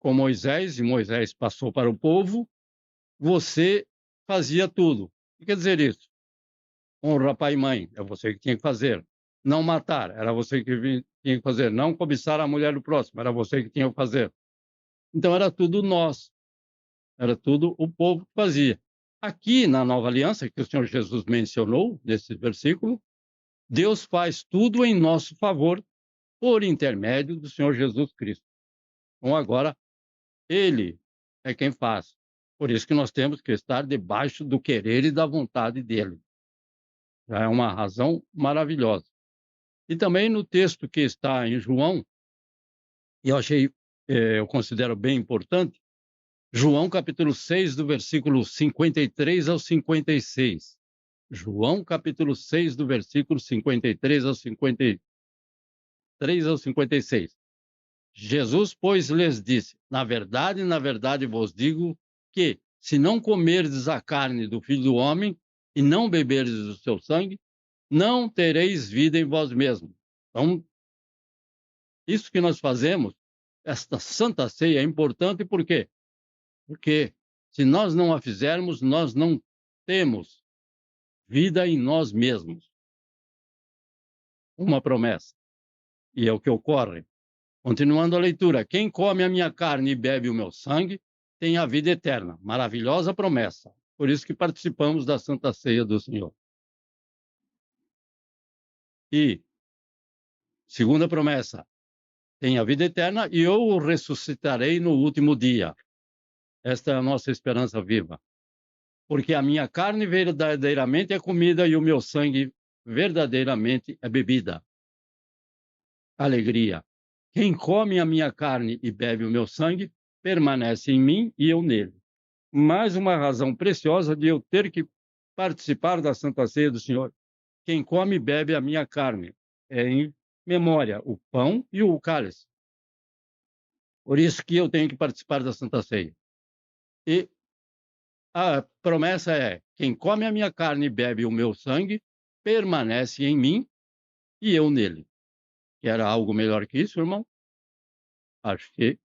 com Moisés, e Moisés passou para o povo, você fazia tudo. O que quer dizer isso? Honra pai e mãe, é você que tinha que fazer. Não matar, era você que tinha que fazer. Não cobiçar a mulher do próximo, era você que tinha que fazer. Então era tudo nós, era tudo o povo que fazia. Aqui na nova aliança, que o Senhor Jesus mencionou, nesse versículo, Deus faz tudo em nosso favor por intermédio do Senhor Jesus Cristo. Então agora, Ele é quem faz. Por isso que nós temos que estar debaixo do querer e da vontade dEle. Já é uma razão maravilhosa. E também no texto que está em João, e eu considero bem importante, João capítulo 6, do versículo 53 ao 56. João capítulo 6, do versículo 53 ao 56. Jesus, pois, lhes disse: na verdade vos digo que, se não comerdes a carne do Filho do Homem e não beberdes o seu sangue, não tereis vida em vós mesmos. Então, isso que nós fazemos, esta Santa Ceia é importante por quê? Porque se nós não a fizermos, nós não temos vida em nós mesmos. Uma promessa. E é o que ocorre. Continuando a leitura: quem come a minha carne e bebe o meu sangue tem a vida eterna. Maravilhosa promessa. Por isso que participamos da Santa Ceia do Senhor. E, segunda promessa, tem a vida eterna e eu o ressuscitarei no último dia. Esta é a nossa esperança viva. Porque a minha carne verdadeiramente é comida e o meu sangue verdadeiramente é bebida. Alegria. Quem come a minha carne e bebe o meu sangue permanece em mim e eu nele. Mais uma razão preciosa de eu ter que participar da Santa Ceia do Senhor. Quem come e bebe a minha carne é em memória o pão e o cálice. Por isso que eu tenho que participar da Santa Ceia. E a promessa é: quem come a minha carne e bebe o meu sangue, permanece em mim e eu nele. Quer algo melhor que isso, irmão? Acho que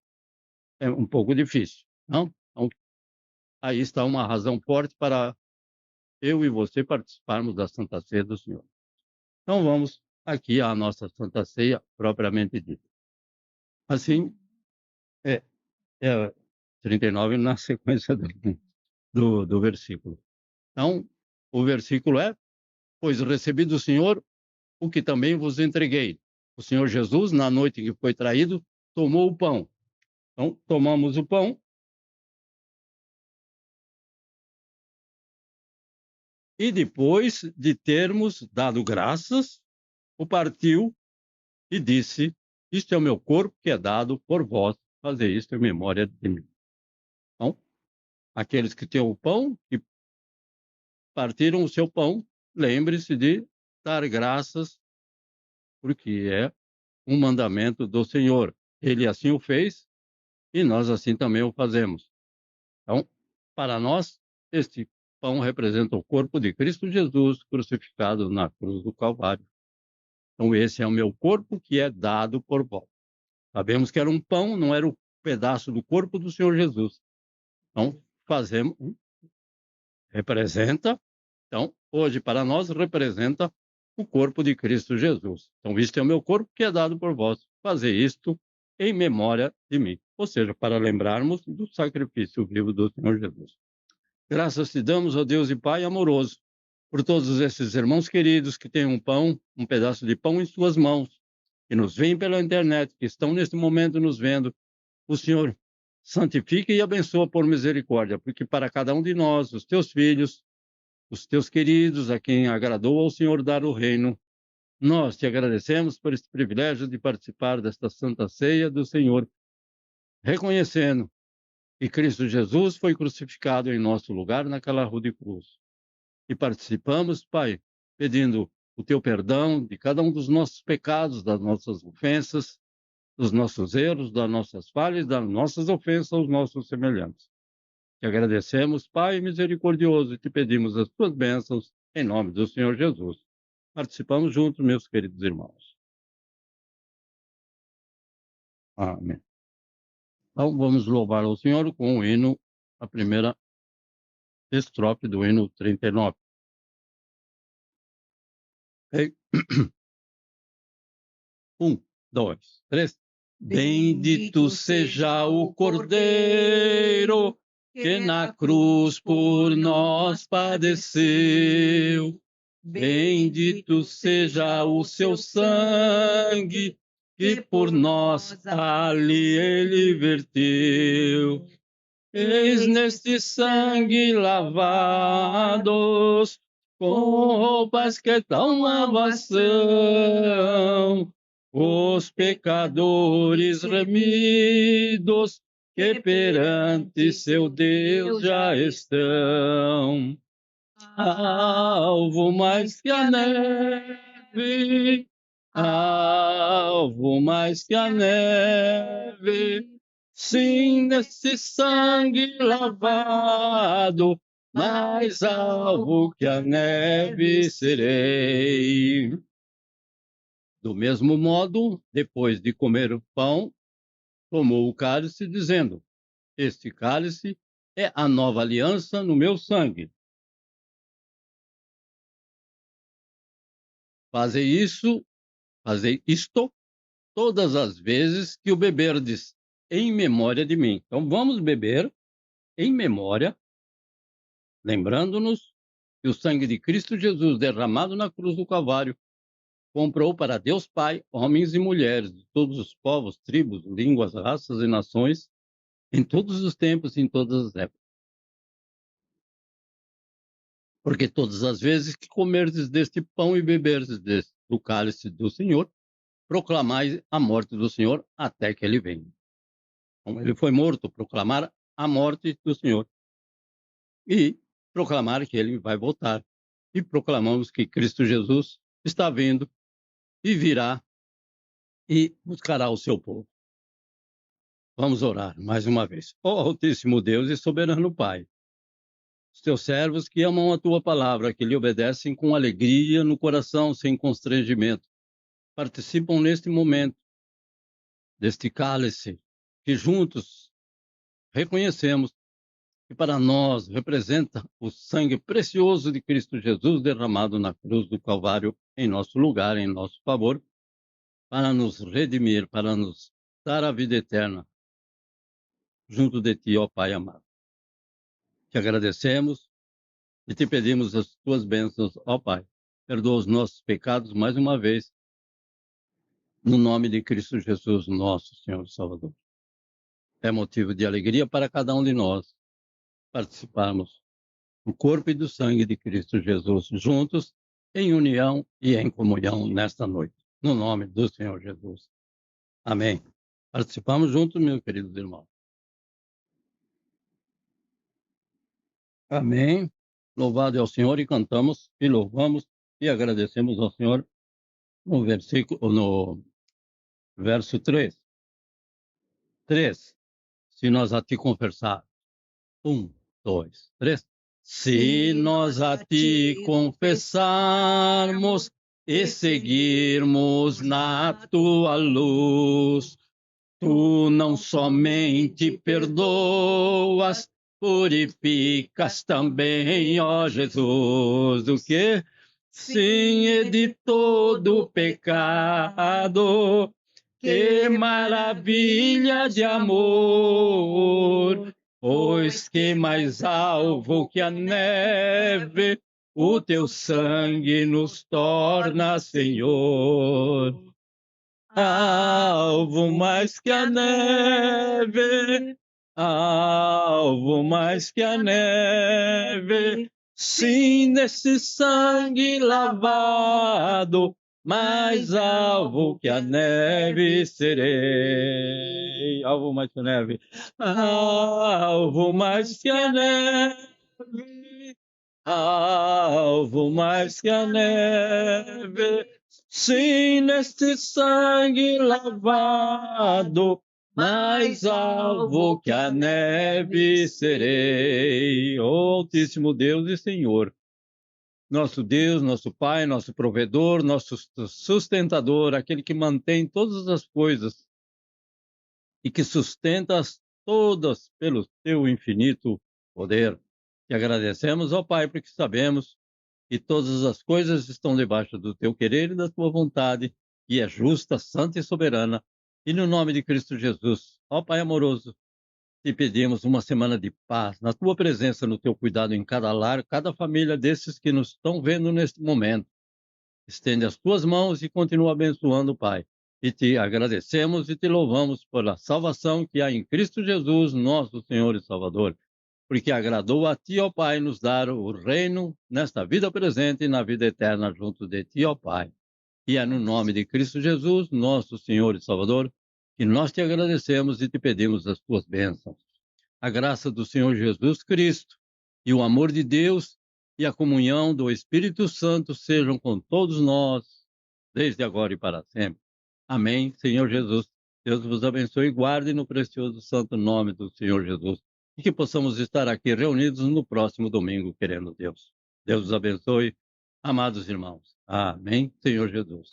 é um pouco difícil, não? Então, aí está uma razão forte para eu e você participarmos da Santa Ceia do Senhor. Então vamos aqui à nossa Santa Ceia propriamente dita. Assim, é, é 39 na sequência do versículo. Então, o versículo é: pois recebi do Senhor o que também vos entreguei. O Senhor Jesus, na noite em que foi traído, tomou o pão. Então, tomamos o pão e depois de termos dado graças, o partiu e disse: isto é o meu corpo que é dado por vós, fazer isto em memória de mim. Então, aqueles que têm o pão e partiram o seu pão, lembre-se de dar graças, porque é um mandamento do Senhor. Ele assim o fez e nós assim também o fazemos. Então, para nós, este pão representa o corpo de Cristo Jesus crucificado na cruz do Calvário. Então, esse é o meu corpo que é dado por vós. Sabemos que era um pão, não era um pedaço do corpo do Senhor Jesus. Então, fazemos, representa, então, hoje para nós representa o corpo de Cristo Jesus. Então, este é o meu corpo que é dado por vós. Fazer isto em memória de mim. Ou seja, para lembrarmos do sacrifício vivo do Senhor Jesus. Graças te damos, ó Deus e Pai amoroso, por todos esses irmãos queridos que têm um pão, um pedaço de pão em suas mãos, que nos veem pela internet, que estão neste momento nos vendo. O Senhor santifique e abençoa por misericórdia, porque para cada um de nós, os teus filhos, os teus queridos, a quem agradou ao Senhor dar o reino, nós te agradecemos por este privilégio de participar desta Santa Ceia do Senhor, reconhecendo que Cristo Jesus foi crucificado em nosso lugar naquela rua de cruz. E participamos, Pai, pedindo o teu perdão de cada um dos nossos pecados, das nossas ofensas, dos nossos erros, das nossas falhas, das nossas ofensas aos nossos semelhantes. Te agradecemos, Pai misericordioso, e te pedimos as tuas bênçãos em nome do Senhor Jesus. Participamos juntos, meus queridos irmãos. Amém. Então, vamos louvar ao Senhor com o hino, a primeira estrofe do hino 39. Ok? 1, 2, 3. Bendito seja o Cordeiro que na cruz por nós padeceu. Bendito seja o seu sangue que por nós ali ele verteu. Eis neste sangue lavados, com roupas que tão lavas são, os pecadores remidos que perante seu Deus já estão. Alvo mais que a neve, alvo mais que a neve, sim, nesse sangue lavado, mais alvo que a neve serei. Do mesmo modo, depois de comer o pão, tomou o cálice, dizendo: este cálice é a nova aliança no meu sangue. Fazei isto todas as vezes que o beberdes, em memória de mim. Então vamos beber em memória, lembrando-nos que o sangue de Cristo Jesus derramado na cruz do Calvário comprou para Deus Pai homens e mulheres de todos os povos, tribos, línguas, raças e nações, em todos os tempos e em todas as épocas. Porque todas as vezes que comerdes deste pão e beberdes do cálice do Senhor, proclamai a morte do Senhor até que ele venha. Então, ele foi morto, proclamar a morte do Senhor. E proclamar que ele vai voltar. E proclamamos que Cristo Jesus está vindo e virá e buscará o seu povo. Vamos orar mais uma vez. Ó Altíssimo Deus e soberano Pai, os teus servos que amam a tua palavra, que lhe obedecem com alegria no coração, sem constrangimento. Participam neste momento, deste cálice, que juntos reconhecemos que para nós representa o sangue precioso de Cristo Jesus derramado na cruz do Calvário em nosso lugar, em nosso favor, para nos redimir, para nos dar a vida eterna junto de ti, ó Pai amado. Te agradecemos e te pedimos as tuas bênçãos, ó Pai. Perdoa os nossos pecados mais uma vez, no nome de Cristo Jesus, nosso Senhor e Salvador. É motivo de alegria para cada um de nós participarmos do corpo e do sangue de Cristo Jesus, juntos, em união e em comunhão nesta noite. No nome do Senhor Jesus. Amém. Participamos juntos, meus queridos irmãos. Amém. Louvado é o Senhor, e cantamos, e louvamos, e agradecemos ao Senhor no verso 3. 3. Se nós a ti confessar. 1, 2, 3. Se nós a ti confessarmos e seguirmos na tua luz, tu não somente perdoas, purificas também, ó Jesus. O quê? Sim, e de todo pecado. Que maravilha de amor! Pois que mais alvo que a neve, o teu sangue nos torna, Senhor. Alvo mais que a neve, alvo mais que a neve, sim, nesse sangue lavado, mais alvo que a neve serei. Alvo mais que a neve, alvo mais que a neve, alvo mais que a neve, sim, neste sangue lavado, mais alvo que a neve serei. Oh, Altíssimo Deus e Senhor, nosso Deus, nosso Pai, nosso provedor, nosso sustentador, aquele que mantém todas as coisas e que sustenta-as todas pelo teu infinito poder. Te agradecemos, ó Pai, porque sabemos que todas as coisas estão debaixo do teu querer e da tua vontade, que é justa, santa e soberana. E no nome de Cristo Jesus, ó Pai amoroso, te pedimos uma semana de paz, na tua presença, no teu cuidado em cada lar, cada família desses que nos estão vendo neste momento. Estende as tuas mãos e continua abençoando, Pai. E te agradecemos e te louvamos pela salvação que há em Cristo Jesus, nosso Senhor e Salvador. Porque agradou a ti, ó Pai, nos dar o reino nesta vida presente e na vida eterna junto de ti, ó Pai. E é no nome de Cristo Jesus, nosso Senhor e Salvador, que nós te agradecemos e te pedimos as tuas bênçãos. A graça do Senhor Jesus Cristo e o amor de Deus e a comunhão do Espírito Santo sejam com todos nós, desde agora e para sempre. Amém, Senhor Jesus. Deus vos abençoe e guarde no precioso santo nome do Senhor Jesus. E que possamos estar aqui reunidos no próximo domingo, querendo Deus. Deus os abençoe, amados irmãos. Amém, Senhor Jesus.